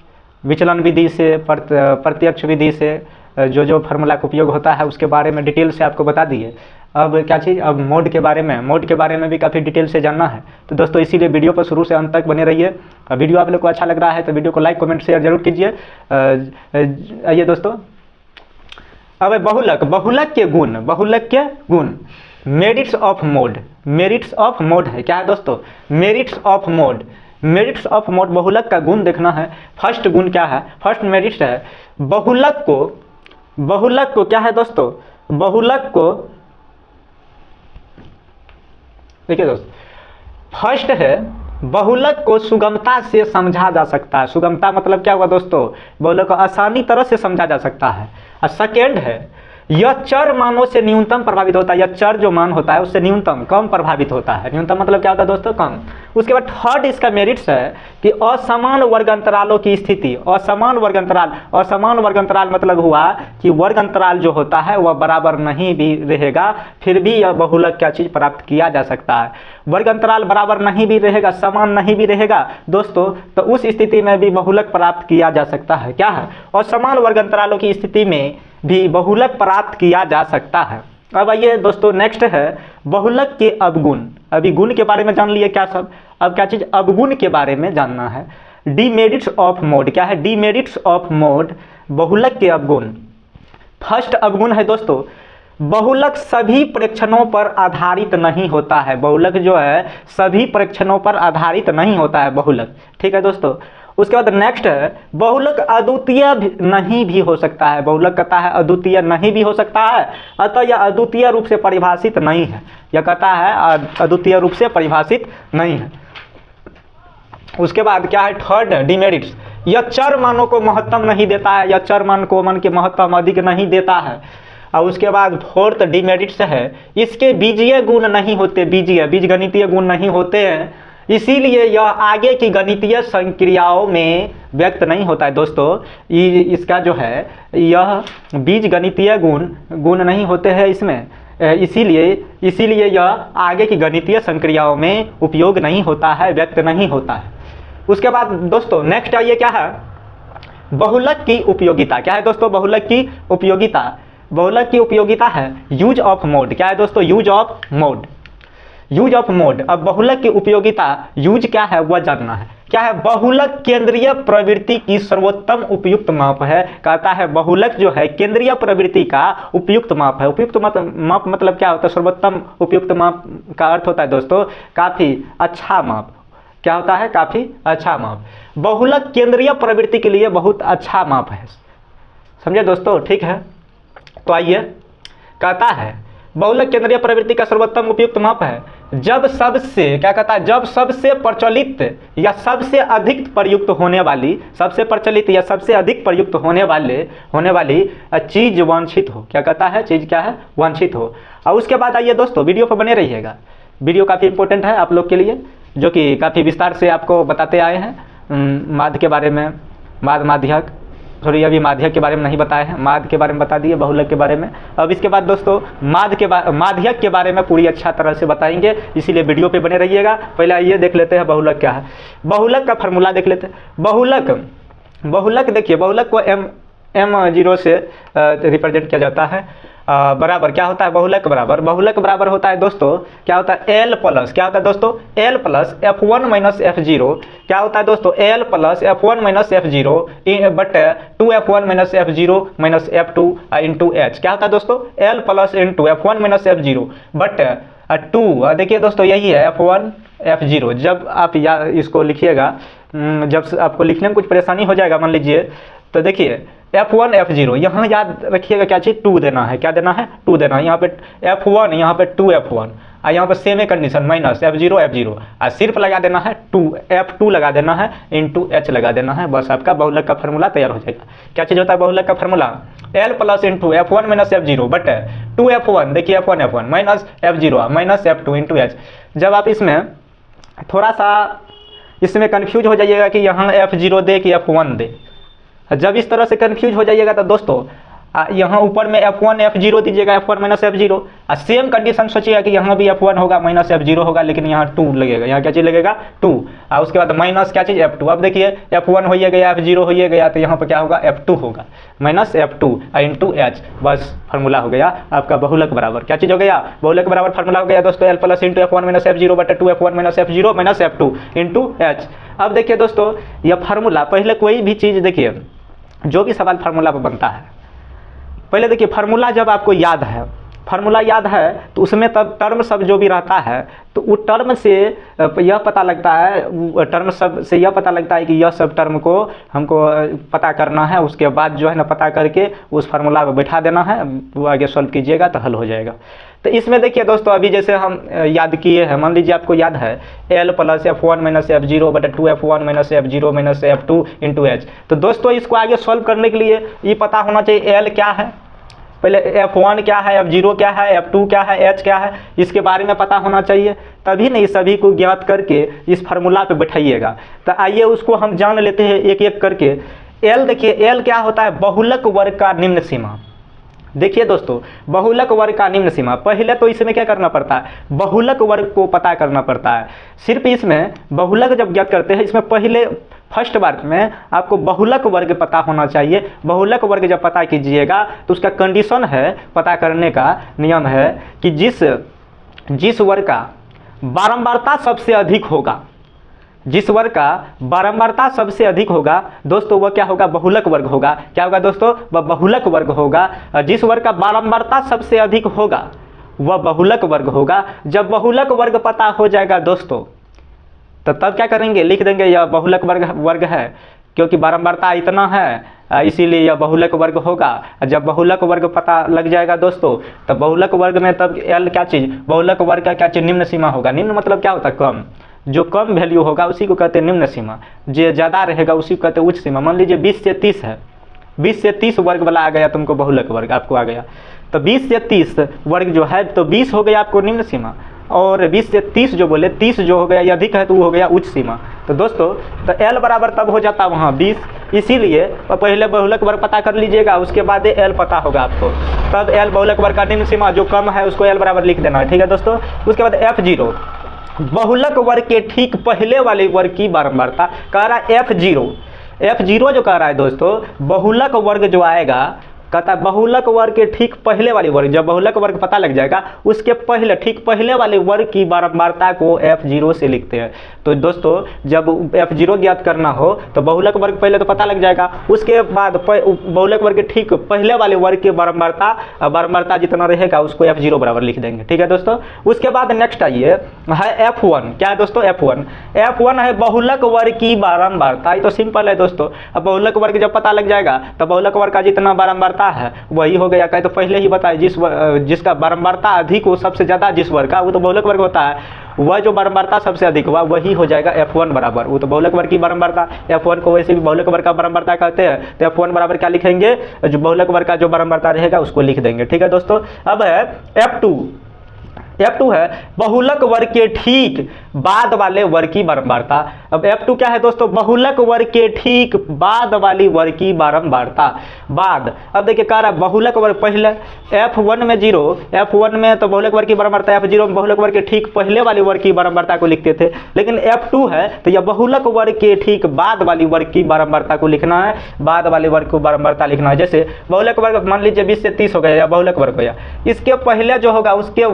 विचलन विधि से प्रत्यक्ष विधि से जो फार्मूला का उपयोग होता है उसके बारे में डिटेल से आपको बता दिए। अब क्या चीज़, अब मोड के बारे में भी काफ़ी डिटेल से जानना है। तो दोस्तों इसीलिए वीडियो पर शुरू से अंत तक बने रहिए। वीडियो आप लोग को अच्छा लग रहा है तो वीडियो को लाइक कमेंट शेयर जरूर कीजिए। आइए दोस्तों अब बहुलक के गुण, मेरिट्स ऑफ मोड है। क्या है दोस्तों, मेरिट्स ऑफ मोड, बहुलक का गुण देखना है। फर्स्ट गुण क्या है, फर्स्ट मेरिट्स है बहुलक को क्या है दोस्तों, बहुलक को देखिए दोस्तों, फर्स्ट है बहुलक को सुगमता से समझा जा सकता है। सुगमता मतलब क्या हुआ दोस्तों, बहुलक को आसानी तरह से समझा जा सकता है। और सेकेंड है यह चर मानों से न्यूनतम प्रभावित होता है। यह चर जो मान होता है उससे न्यूनतम कम प्रभावित होता है। न्यूनतम मतलब क्या होता है दोस्तों, कम। उसके बाद थर्ड इसका मेरिट्स है कि असमान वर्ग अंतरालों की स्थिति, असमान वर्ग अंतराल मतलब हुआ कि वर्ग अंतराल जो होता है वह बराबर नहीं भी रहेगा, फिर भी यह बहुलक क्या चीज़ प्राप्त किया जा सकता है। वर्ग अंतराल बराबर नहीं भी रहेगा, समान नहीं भी रहेगा दोस्तों, तो उस स्थिति में भी बहुलक प्राप्त किया जा सकता है। क्या है, असमान वर्ग अंतरालों की स्थिति में भी बहुलक प्राप्त किया जा सकता है। अब आइए दोस्तों नेक्स्ट है बहुलक के अवगुण। अभी गुण के बारे में जान लिए क्या सब, अब क्या चीज़ अवगुण के बारे में जानना है। डीमेरिट्स ऑफ मोड, क्या है, डीमेरिट्स ऑफ मोड, बहुलक के अवगुण। फर्स्ट अवगुण है दोस्तों, बहुलक सभी परीक्षणों पर आधारित नहीं होता है। बहुलक जो है सभी परीक्षणों पर आधारित नहीं होता है बहुलक, ठीक है दोस्तों। उसके बाद नेक्स्ट है बहुलक अद्वितीय नहीं भी हो सकता है। बहुलक कहता है अद्वितीय नहीं भी हो सकता है, अतः यह अद्वितीय रूप से परिभाषित नहीं है। यह कहता है अद्वितीय रूप से परिभाषित नहीं है। उसके बाद क्या है, थर्ड डिमेरिट्स, यह चर मानों को महत्व नहीं देता है। यह चर मान को मन के महत्व अधिक नहीं देता है। और उसके बाद फोर्थ डिमेरिट्स है इसके बीजीय गुण नहीं होते, बीजगणितीय गुण नहीं होते हैं, इसीलिए यह आगे की गणितीय संक्रियाओं में व्यक्त नहीं होता है दोस्तों। इसका जो है यह बीजगणितीय गुण नहीं होते हैं इसमें, इसीलिए यह आगे की गणितीय संक्रियाओं में उपयोग नहीं होता है, व्यक्त नहीं होता है। उसके बाद दोस्तों नेक्स्ट आइए क्या है, बहुलक की उपयोगिता। क्या है दोस्तों, बहुलक की उपयोगिता। बहुलक की उपयोगिता है यूज ऑफ मोड। क्या है दोस्तों, यूज ऑफ मोड। अब बहुलक की उपयोगिता यूज क्या है वह जानना है। क्या है, बहुलक केंद्रीय प्रवृत्ति की सर्वोत्तम उपयुक्त माप है। कहता है बहुलक जो है केंद्रीय प्रवृत्ति का उपयुक्त माप है। उपयुक्त माप मतलब क्या होता है, सर्वोत्तम उपयुक्त माप का अर्थ होता है दोस्तों काफी अच्छा माप। क्या होता है, काफी अच्छा माप। बहुलक केंद्रीय प्रवृत्ति के लिए बहुत अच्छा माप है, समझे दोस्तों, ठीक है। तो आइए, कहता है बहुलक केंद्रीय प्रवृत्ति का सर्वोत्तम उपयुक्त माप है जब सबसे, क्या कहता है, जब सबसे प्रचलित या सबसे अधिक प्रयुक्त होने वाली, सबसे प्रचलित या सबसे अधिक प्रयुक्त होने वाली चीज वांछित हो। क्या कहता है, चीज क्या है, वांछित हो। और उसके बाद आइए दोस्तों, वीडियो पर बने रहिएगा, वीडियो काफ़ी इंपॉर्टेंट है आप लोग के लिए, जो कि काफ़ी विस्तार से आपको बताते आए हैं। माध्य के बारे में, माध्यक, सॉरी अभी माध्यक के बारे में नहीं बताए हैं, माध्य के बारे में बता दिए, बहुलक के बारे में। अब इसके बाद दोस्तों माध्यक के बारे में पूरी अच्छा तरह से बताएंगे, इसीलिए वीडियो पे बने रहिएगा। पहले आइए देख लेते हैं बहुलक क्या है। बहुलक का फार्मूला देख लेते हैं। बहुलक देखिए, बहुलक को m0 से रिप्रेजेंट किया जाता है। बराबर क्या होता है, बहुलक बराबर होता है दोस्तों, क्या होता है, l प्लस, क्या होता है दोस्तों, l plus f1 minus f0। क्या होता है दोस्तों, l plus f1 minus f0 but 2f1 minus f0 minus f2 into h। क्या होता है दोस्तों, l plus into f1 minus f0 but 2, देखिए दोस्तों यही है f1 f0। जब आप इसको लिखिएगा, जब आपको लिखने में कुछ परेशानी हो जाएगा मान लीजिए, तो देखिए f1 f0, यहाँ याद रखिएगा क्या चीज़, 2 देना है। क्या देना है, 2 देना है। यहाँ पे f1, यहाँ पे 2f1 और यहाँ पे सेम कंडीशन माइनस f0 और सिर्फ लगा देना है 2f2 लगा देना है इंटू h लगा देना है। बस आपका बहुलक का फार्मूला तैयार हो जाएगा। क्या चीज़ होता है बहुलक का formula, l plus into f1 minus f0 but 2f1, देखिए f1 minus f0 minus f2 into h। जब आप इसमें थोड़ा सा इसमें कन्फ्यूज हो जाइएगा कि यहाँ f0 दे कि f1 दे, जब इस तरह से कंफ्यूज हो जाइएगा तो दोस्तों यहाँ ऊपर में f1 f0 दीजिएगा, f1 माइनस f0 और सेम कंडीशन सोचिएगा कि यहाँ भी f1 होगा माइनस f0 होगा, लेकिन यहाँ 2 लगेगा। यहाँ क्या चीज़ लगेगा, 2 और उसके बाद माइनस क्या चीज़, f2। अब देखिए f1 हो गया, f0 हो गया, तो यहाँ पर क्या होगा, f2 होगा माइनस f2 इंटू h। बस फार्मूला हो गया आपका बहुलक बराबर। क्या चीज़ हो गया, बहुलक बराबर फार्मूला हो गया दोस्तों, l plus into f1 minus f0 but 2f1 minus f0 minus f2 into h। अब देखिए दोस्तों यह फार्मूला, पहले कोई भी चीज़ देखिए जो भी सवाल फार्मूला पर बनता है, पहले देखिए फार्मूला जब आपको याद है, फार्मूला याद है तो उसमें तब टर्म सब जो भी रहता है तो वो टर्म से यह पता लगता है, टर्म सब से यह पता लगता है कि यह सब टर्म को हमको पता करना है। उसके बाद जो है ना पता करके उस फार्मूला को बैठा देना है, वो आगे सॉल्व कीजिएगा तो हल हो जाएगा। तो इसमें देखिए दोस्तों अभी जैसे हम याद किए हैं, मान लीजिए आपको याद है l plus f1 minus f0 but 2f1 minus f0 minus f2 into h। तो दोस्तों इसको आगे सॉल्व करने के लिए ये पता होना चाहिए l क्या है, पहले f1 क्या है, f0 क्या है, f2 क्या है, h क्या है, इसके बारे में पता होना चाहिए, तभी नहीं सभी को ज्ञात करके इस फार्मूला पे बैठाइएगा। तो आइए उसको हम जान लेते हैं एक एक करके। l देखिए, l क्या होता है, बहुलक वर्ग का निम्न सीमा। देखिए दोस्तों बहुलक वर्ग का निम्न सीमा, पहले तो इसमें क्या करना पड़ता है, बहुलक वर्ग को पता करना पड़ता है। सिर्फ इसमें बहुलक जब ज्ञात करते हैं, इसमें पहले फर्स्ट बार में आपको बहुलक वर्ग पता होना चाहिए। बहुलक वर्ग जब पता कीजिएगा तो उसका कंडीशन है, पता करने का नियम है कि जिस वर्ग का बारंबारता सबसे अधिक होगा, जिस वर्ग का बारंबारता सबसे अधिक होगा दोस्तों वह क्या होगा, बहुलक वर्ग होगा। क्या होगा दोस्तों, वह बहुलक वर्ग होगा। जिस वर्ग का बारंबारता सबसे अधिक होगा वह बहुलक वर्ग होगा। जब बहुलक वर्ग पता हो जाएगा दोस्तों तो तब क्या करेंगे, लिख देंगे यह बहुलक वर्ग है, क्योंकि बारंबारता इतना है इसीलिए यह बहुलक वर्ग होगा। जब बहुलक वर्ग पता लग जाएगा दोस्तों तो बहुलक वर्ग में तब l क्या चीज़, बहुलक वर्ग का क्या चीज़, निम्न सीमा होगा। निम्न मतलब क्या होता है, कम। जो कम वैल्यू होगा उसी को कहते हैं निम्न सीमा, जो ज़्यादा रहेगा उसी को कहते हैं उच्च सीमा। मान लीजिए 20 से 30 है, 20 से 30 वर्ग वाला आ गया तुमको, बहुलक वर्ग आपको आ गया, तो 20 से 30 वर्ग जो है तो 20 हो गया आपको निम्न सीमा, और 20 से 30 जो बोले 30 जो हो गया ये अधिक है तो वो हो गया उच्च सीमा। तो दोस्तों तो l बराबर तब हो जाता वहाँ 20, इसीलिए पहले बहुलक वर्ग पता कर लीजिएगा, उसके बाद l पता होगा आपको, तब l बहुलक वर्ग का निम्न सीमा जो कम है उसको l बराबर लिख देना है, ठीक है दोस्तों। उसके बाद f0 बहुलक वर्ग के ठीक पहले वाले वर्ग की बारंबारता, कह रहा है f0 जो कह रहा है दोस्तों, बहुलक वर्ग जो आएगा कहता है बहुलक वर्ग के ठीक पहले वाले वर्ग, जब बहुलक वर्ग पता लग जाएगा उसके पहले ठीक पहले वाले वर्ग की बारंबारता को f0 से लिखते हैं। तो दोस्तों जब f0 ज्ञात करना हो तो बहुलक वर्ग पहले तो पता लग जाएगा, उसके बाद बहुलक वर्ग के ठीक पहले वाले वर्ग की बारंबारता जितना रहेगा उसको f0 बराबर लिख देंगे। ठीक है दोस्तों, उसके बाद नेक्स्ट आइए है f1। क्या है दोस्तों f1 है बहुलक वर्ग की बारंबारता। ये तो सिंपल है दोस्तों, अब बहुलक वर्ग जब पता लग जाएगा तो बहुलक वर्ग का जितना बारंबारता है वही हो गया। कहे तो पहले ही बताए जिसका बारंबारता अधिक हो सबसे ज्यादा जिस वर्ग का वो तो बहुलक वर्ग होता है, वह जो बारंबारता सबसे अधिक हुआ वही हो जाएगा f1 बराबर, वो तो बहुलक वर्ग की बारंबारता। f1 को वैसे भी बहुलक वर्ग का बारंबारता कहते हैं, तो f1 बराबर क्या लिखेंगे, जो बहुलक वर्ग का जो बारंबारता रहेगा उसको लिख देंगे। ठीक है दोस्तों, अब है f2 है बहुलक वर्ग के ठीक बाद वाले वर्ग की बारंबारता। अब f2 क्या है दोस्तों, बहुलक वर्ग के ठीक बाद वाली वर्ग की बारंबारता। बाद, अब देखिए कह रहा है बहुलक वर्ग पहले f1 में 0, f1 में तो बहुलक वर्ग की बारंबारता, f0 में बहुलक वर्ग के ठीक पहले वाली वर्ग की बारंबारता को लिखते थे, लेकिन f2 है तो यह बहुलक वर्ग के ठीक बाद वाली वर्ग की बारंबारता को लिखना है, बाद वाले वर्ग को बारंबारता लिखना है। जैसे बहुलक वर्ग मान लीजिए 20 से 30 हो गया या बहुलक वर्ग हो गया, इसके पहले जो होगा उसके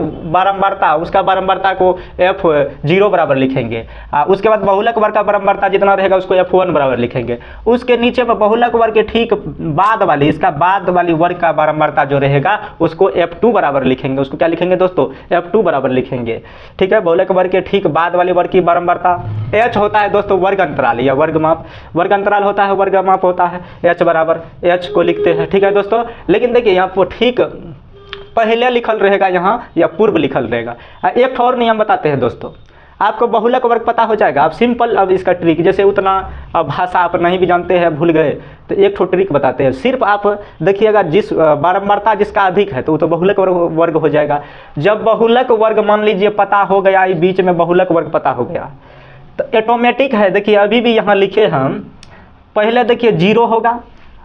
उसका बारंबारता को f0 बराबर लिखेंगे। उसके बाद बहुलक वर्ग का बारंबारता जितना रहेगा उसको f1 बराबर लिखेंगे। उसके नीचे में बहुलक वर्ग के ठीक बाद वाली, इसका बाद वाली वर्ग का बारंबारता जो रहेगा उसको f2 बराबर लिखेंगे। उसको क्या लिखेंगे दोस्तों, f2 बराबर लिखेंगे। ठीक है, बहुलक वर्ग के ठीक बाद वाली वर्ग की बारंबारता। h होता है दोस्तों वर्ग अंतराल या वर्ग माप, वर्ग अंतराल होता है, वर्ग माप होता है, h बराबर h को लिखते हैं। ठीक है दोस्तों, लेकिन देखिए यहाँ पर ठीक पहले लिखल रहेगा यहाँ या पूर्व लिखल रहेगा। एक और नियम बताते हैं दोस्तों, आपको बहुलक वर्ग पता हो जाएगा। आप सिंपल, अब इसका ट्रिक, जैसे उतना भाषा आप नहीं भी जानते हैं, भूल गए, तो एक ठो ट्रिक बताते हैं। सिर्फ आप देखिएगा जिस बारंबारता जिसका अधिक है तो वो तो बहुलक वर्ग हो जाएगा। जब बहुलक वर्ग मान लीजिए पता हो गया, बीच में बहुलक वर्ग पता हो गया तो ऑटोमेटिक है, देखिए अभी भी यहाँ लिखे हम, पहले देखिए 0 होगा,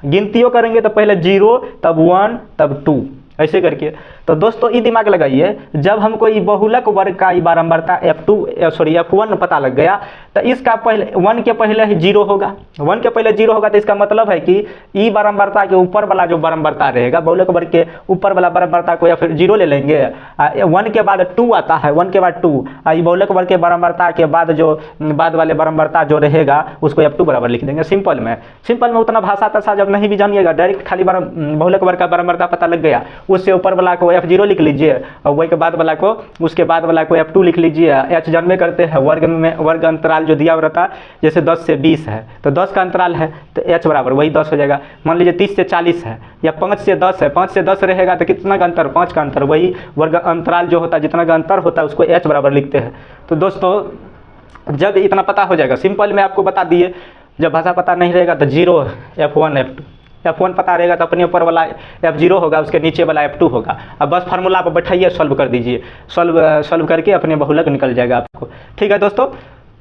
गिनतियों करेंगे तो पहले 0 तब 1 तब 2 ऐसे करके। तो दोस्तों ये दिमाग लगाइए, जब हमको ये बहुलक वर्ग का ये बारंबारता f1 पता लग गया तो इसका पहले 1 के पहले ही 0 होगा, 1 के पहले 0 होगा तो इसका मतलब है कि ये बारंबारता के ऊपर वाला जो बारंबारता रहेगा बहुलक वर्ग के ऊपर वाला बारंबारता को या फिर 0 ले लेंगे। 1 के बाद 2 आता है, 1 के बाद 2, ये बहुलक वर्ग के बारंबारता के बाद जो बाद वाले बारंबारता जो रहेगा उसको f2 बराबर लिख देंगे। सिंपल में उतना भाषा तसा जब नहीं भी जानिएगा, डायरेक्ट खाली बहुलक वर्ग का बारंबारता पता लग गया, उससे ऊपर वाला को f0 लिख लीजिए और वही के बाद वाला को, उसके बाद वाला को f2 लिख लीजिए। h जानबे करते हैं वर्ग में, वर्ग अंतराल जो दिया हुआ रहता है, जैसे 10 से 20 है तो 10 का अंतराल है तो h बराबर वही 10 हो जाएगा। मान लीजिए 30 से 40 है या 5 से 10 है, 5 से 10 रहेगा तो कितना का अंतर, 5 का अंतर, वही वर्ग अंतराल जो होता है जितना का अंतर होता है उसको h बराबर लिखते हैं। तो दोस्तों जब इतना पता हो जाएगा, सिंपल में आपको बता दिए, जब भाषा पता नहीं रहेगा तो 0 f1 f2, f1 पता रहेगा तो अपने ऊपर वाला f0 होगा, उसके नीचे वाला f2 होगा। अब बस फार्मूला पर बैठाइए, सॉल्व कर दीजिए, सॉल्व करके अपने बहुलक निकल जाएगा आपको। ठीक है दोस्तों,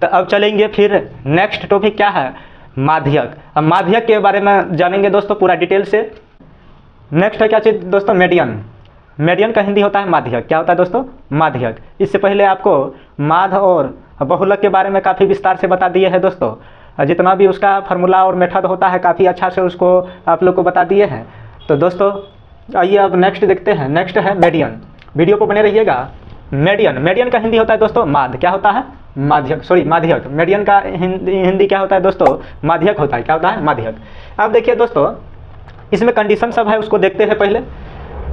तो अब चलेंगे फिर नेक्स्ट टॉपिक क्या है, माध्यक। अब माध्यक के बारे में जानेंगे दोस्तों पूरा डिटेल से। नेक्स्ट है क्या चीज़ दोस्तों, मीडियन। मीडियन का हिंदी होता है माध्यक। क्या होता है दोस्तों, माध्यक। इससे पहले आपको माध्य और बहुलक के बारे में काफ़ी विस्तार से बता दिए हैं दोस्तों, जितना भी उसका फार्मूला और मेथड होता है काफ़ी अच्छा से उसको आप लोग को बता दिए हैं। तो दोस्तों आइए अब नेक्स्ट देखते हैं। नेक्स्ट है मीडियन, वीडियो को बने रहिएगा। मीडियन का हिंदी होता है दोस्तों माध्य। क्या होता है, माध्यक, सॉरी माध्यक। मीडियन का हिंदी क्या होता है दोस्तों, माध्यक होता है। क्या होता है, माध्यक। अब देखिए दोस्तों इसमें कंडीशन सब है, उसको देखते हैं। पहले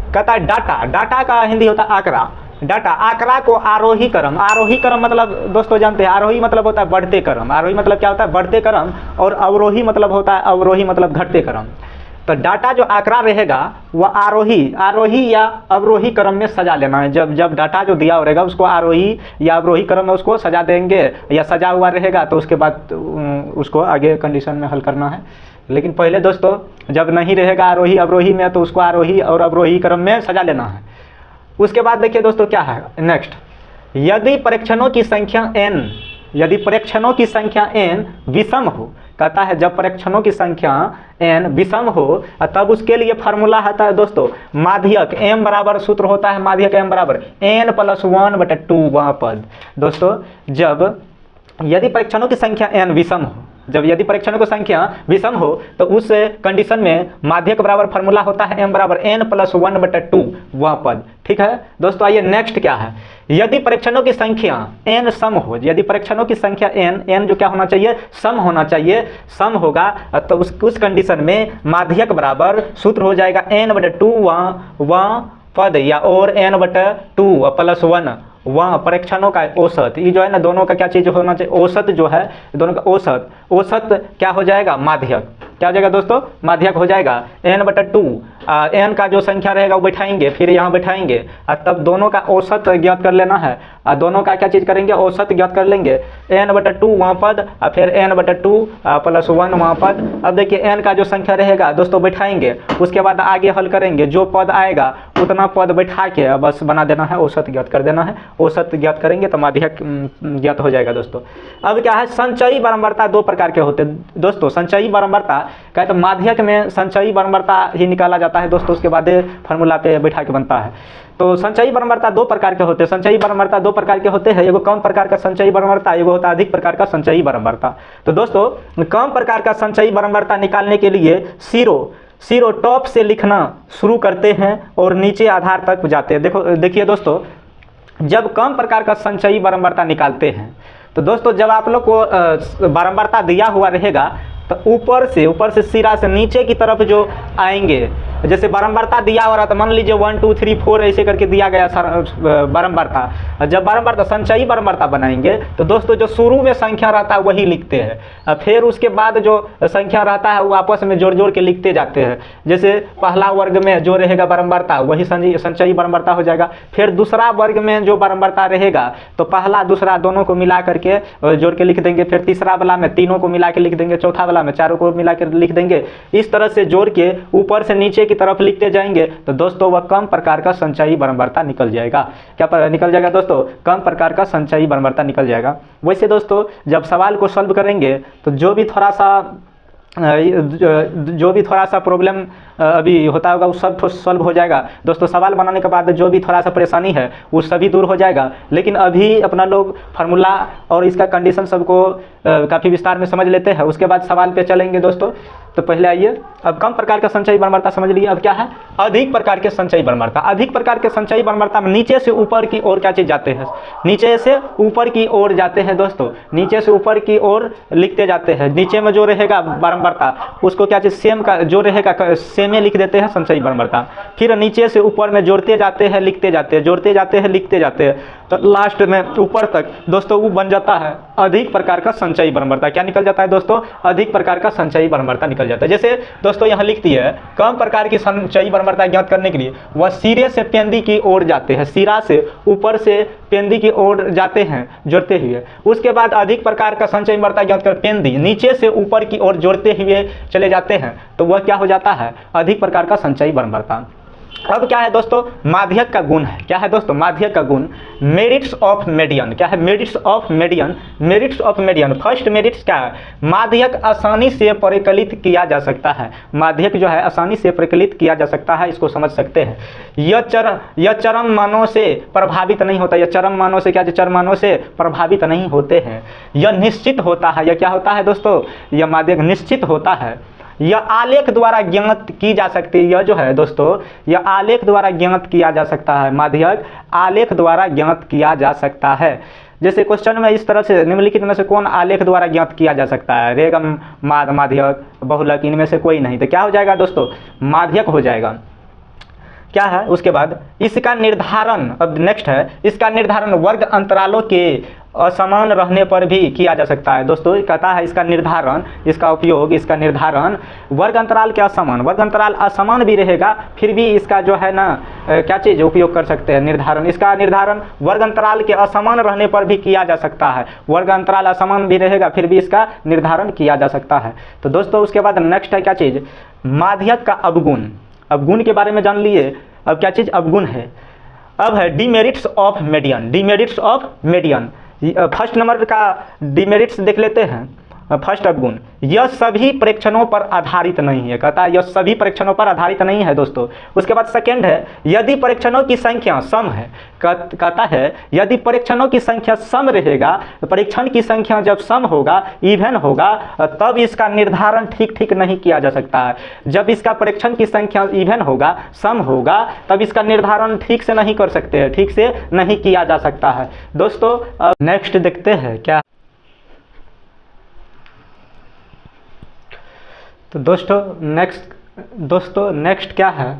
कहता है डाटा, डाटा का हिंदी होता है आंकड़ा। डाटा, आंकड़ा को आरोही क्रम, आरोही क्रम मतलब दोस्तों जानते हैं, आरोही मतलब होता है बढ़ते क्रम, आरोही मतलब क्या होता है, बढ़ते क्रम, और अवरोही मतलब होता है, अवरोही मतलब घटते क्रम। तो डाटा जो आंकड़ा रहेगा वह आरोही या अवरोही क्रम में सजा लेना है। जब डाटा जो दिया रहेगा उसको आरोही या अवरोही क्रम में उसको सजा देंगे, या सजा हुआ रहेगा तो उसके बाद उसको आगे कंडीशन में हल करना है। लेकिन पहले दोस्तों जब नहीं रहेगा आरोही अवरोही में तो उसको आरोही और अवरोही क्रम में सजा लेना है। उसके बाद देखिए दोस्तों क्या है नेक्स्ट, यदि परीक्षणों की संख्या n, यदि परीक्षणों की संख्या n विषम हो, कहता है जब परीक्षणों की संख्या n विषम हो तब उसके लिए फार्मूला आता है दोस्तों माध्यक m बराबर, सूत्र होता है माध्यक m बराबर n + 1/2 वह पद। दोस्तों जब यदि परीक्षणों की संख्या n विषम हो, जब यदि परीक्षणों की संख्या विषम हो तो उस कंडीशन में माध्यक बराबर फार्मूला होता है m बराबर n+1/2 वह पद। ठीक है दोस्तों, आइए नेक्स्ट क्या है, यदि परीक्षणों की संख्या n सम हो, यदि परीक्षणों की संख्या n जो क्या होना चाहिए, सम होना चाहिए, सम होगा तो उस कंडीशन में माध्यक बराबर सूत्र हो जाएगा n/2 वह पद या और n/2 + 1 वह परीक्षणों का औसत। ये जो है ना दोनों का क्या चीज़ होना चाहिए, औसत जो है दोनों का औसत, औसत क्या हो जाएगा, माध्यक। क्या हो जाएगा दोस्तों, माध्यक हो जाएगा n/2। n का जो संख्या रहेगा वो बैठाएंगे, फिर यहाँ बैठाएंगे और तब दोनों का औसत ज्ञात कर लेना है। दोनों का क्या चीज़ करेंगे, औसत ज्ञात कर लेंगे। n/2 वहाँ पद और फिर n/2 + 1 वहाँ पद। अब देखिए n का जो संख्या रहेगा दोस्तों बैठाएंगे, उसके बाद आगे हल करेंगे, जो पद आएगा उतना पद बैठा के बस बना देना है, औसत ज्ञात कर देना है। औसत ज्ञात करेंगे तो माध्यक ज्ञात हो जाएगा दोस्तों। अब क्या है, संचयी बारंबारता दो प्रकार के होते हैं दोस्तों। संचयी बारंबारता क्या है, तो माध्यक में संचयी बारंबारता ही निकाला जाता है दोस्तों, उसके बाद फार्मूला पे बैठा के बनता है। तो संचयी बारंबारता दो प्रकार के होते हैं, संचयी बारंबारता दो प्रकार के होते हैं। एगो कम प्रकार का संचयी बारंबारता, एगो होता है अधिक प्रकार का संचयी बारंबारता। तो दोस्तों कम प्रकार का संचयी बारंबारता निकालने के लिए जीरो टॉप से लिखना शुरू करते हैं और नीचे आधार तक जाते हैं। देखिए दोस्तों, जब कम प्रकार का संचयी बारंबारता निकालते हैं तो दोस्तों जब आप लोग को बारंबारता दिया हुआ रहेगा तो ऊपर से सिरा से नीचे की तरफ जो आएंगे, जैसे बारंबारता दिया हो रहा था, मान लीजिए 1 2 3 4 ऐसे करके दिया गया बारंबारता। जब बारंबारता संचयी बारंबारता बनाएंगे तो दोस्तों जो शुरू में संख्या रहता है वही लिखते हैं, फिर उसके बाद जो संख्या रहता है वो आपस में जोड़ के लिखते जाते हैं। जैसे पहला वर्ग में जो रहेगा बारंबारता वही संचयी बारंबारता हो जाएगा। फिर दूसरा वर्ग में जो बारंबारता रहेगा तो पहला दूसरा दोनों को मिला करके जोड़ के लिख देंगे, फिर तीसरा वाला में तीनों को मिला के लिख देंगे, चौथा वाला में चारों को मिला कर लिख देंगे। इस तरह से जोड़ के ऊपर से नीचे की तरफ लिखते जाएंगे तो दोस्तों वह कम प्रकार का संचयी बारंबारता निकल जाएगा। क्या निकल जाएगा दोस्तों, कम प्रकार का संचयी बारंबारता निकल जाएगा। वैसे दोस्तों जब सवाल को सॉल्व करेंगे तो जो भी थोड़ा सा प्रॉब्लम अभी होता होगा वो सब सॉल्व हो जाएगा दोस्तों। सवाल बनाने के बाद जो भी थोड़ा सा परेशानी है वो सभी दूर हो जाएगा। लेकिन अभी अपना लोग फार्मूला और इसका कंडीशन सबको काफ़ी विस्तार में समझ लेते हैं, उसके बाद सवाल पे चलेंगे दोस्तों। तो पहले आइए, अब कम प्रकार का संचयी बारंबारता समझ लिए। अब क्या है, अधिक प्रकार के संचयी बारंबारता। अधिक प्रकार के संचयी बारंबारता में नीचे से ऊपर की ओर क्या चीज़ जाते हैं, नीचे से ऊपर की ओर जाते हैं दोस्तों, नीचे से ऊपर की ओर लिखते जाते हैं। नीचे में जो रहेगा बारंबारता उसको क्या चीज़ सेम का जो रहेगा सेम में लिख देते हैं संचयी बारंबारता। फिर नीचे से ऊपर में जोड़ते जाते हैं, लिखते जाते हैं, जोड़ते जाते हैं, लिखते जाते हैं, तो लास्ट में ऊपर तक दोस्तों वो बन जाता है अधिक प्रकार का संचयी बारंबारता। क्या निकल जाता है दोस्तों, अधिक प्रकार का संचयी बारंबारता निकल जाता है। जैसे दोस्तों यहाँ लिखती है कम प्रकार की संचयी बारंबारता ज्ञात करने के लिए वह सिरे से पेंदी की ओर जाते हैं, सिरा से ऊपर से पेंदी की ओर जाते हैं जोड़ते हुए। उसके बाद अधिक प्रकार का संचयी बारंबारता ज्ञात कर पेंदी नीचे से ऊपर की ओर जोड़ते हुए चले जाते हैं, तो वह क्या हो जाता है, अधिक प्रकार का संचयी बारंबारता। अब क्या है दोस्तों, माध्यक का गुण है। क्या है दोस्तों, माध्यक का गुण मेरिट्स ऑफ मीडियन। क्या है, merits of median. Merits of median, first merits क्या है, माध्यक आसानी से परिकलित किया जा सकता है। माध्यक जो है आसानी से परिकलित किया जा सकता है, इसको समझ सकते हैं। यह चरम मानों से प्रभावित नहीं होता। यह चरम मानों से क्या, चरम मानों से प्रभावित नहीं होते हैं। यह निश्चित होता है। यह क्या होता है दोस्तों, यह माध्यक निश्चित होता है। यह आलेख द्वारा ज्ञात की जा सकती है। यह जो है दोस्तों यह आलेख द्वारा ज्ञात किया जा सकता है। माध्यक आलेख द्वारा ज्ञात किया जा सकता है। जैसे क्वेश्चन में इस तरह से निम्नलिखित में से कौन आलेख द्वारा ज्ञात किया जा सकता है, रेगम, माध्यक, बहुलक, इनमें से कोई नहीं, तो क्या हो जाएगा दोस्तों, माध्यक हो जाएगा। क्या है उसके बाद इसका निर्धारण, अब नेक्स्ट है, इसका निर्धारण वर्ग अंतरालों के असमान रहने पर भी किया जा सकता है। दोस्तों कहता है इसका निर्धारण, इसका उपयोग, इसका निर्धारण वर्ग अंतराल के असमान, वर्ग अंतराल असमान भी रहेगा फिर भी इसका जो है ना क्या चीज़ उपयोग कर सकते हैं, निर्धारण। इसका निर्धारण वर्ग अंतराल के असमान रहने पर भी किया जा सकता है। वर्ग अंतराल असमान भी रहेगा फिर भी इसका निर्धारण किया जा सकता है। तो दोस्तों उसके बाद नेक्स्ट है क्या चीज़, माध्यक का अवगुण। अवगुण के बारे में जान लिए। अब क्या चीज़ अवगुण है, अब है demerits of median. Demerits of median, first number का डिमेरिट्स देख लेते हैं। फर्स्ट अवगुण, यह सभी परीक्षणों पर आधारित नहीं है, कहता है यह सभी परीक्षणों पर आधारित नहीं है दोस्तों। उसके बाद सेकेंड है, यदि परीक्षणों की संख्या सम है, कहता है यदि परीक्षणों की संख्या सम रहेगा, परीक्षण की संख्या जब सम होगा, इवन होगा, तब इसका निर्धारण ठीक नहीं किया जा सकता है। जब इसका परीक्षण की संख्या इवन होगा, सम होगा, तब इसका निर्धारण ठीक से नहीं कर सकते हैं, ठीक से नहीं किया जा सकता है दोस्तों। नेक्स्ट देखते हैं क्या। तो दोस्तों नेक्स्ट क्या है,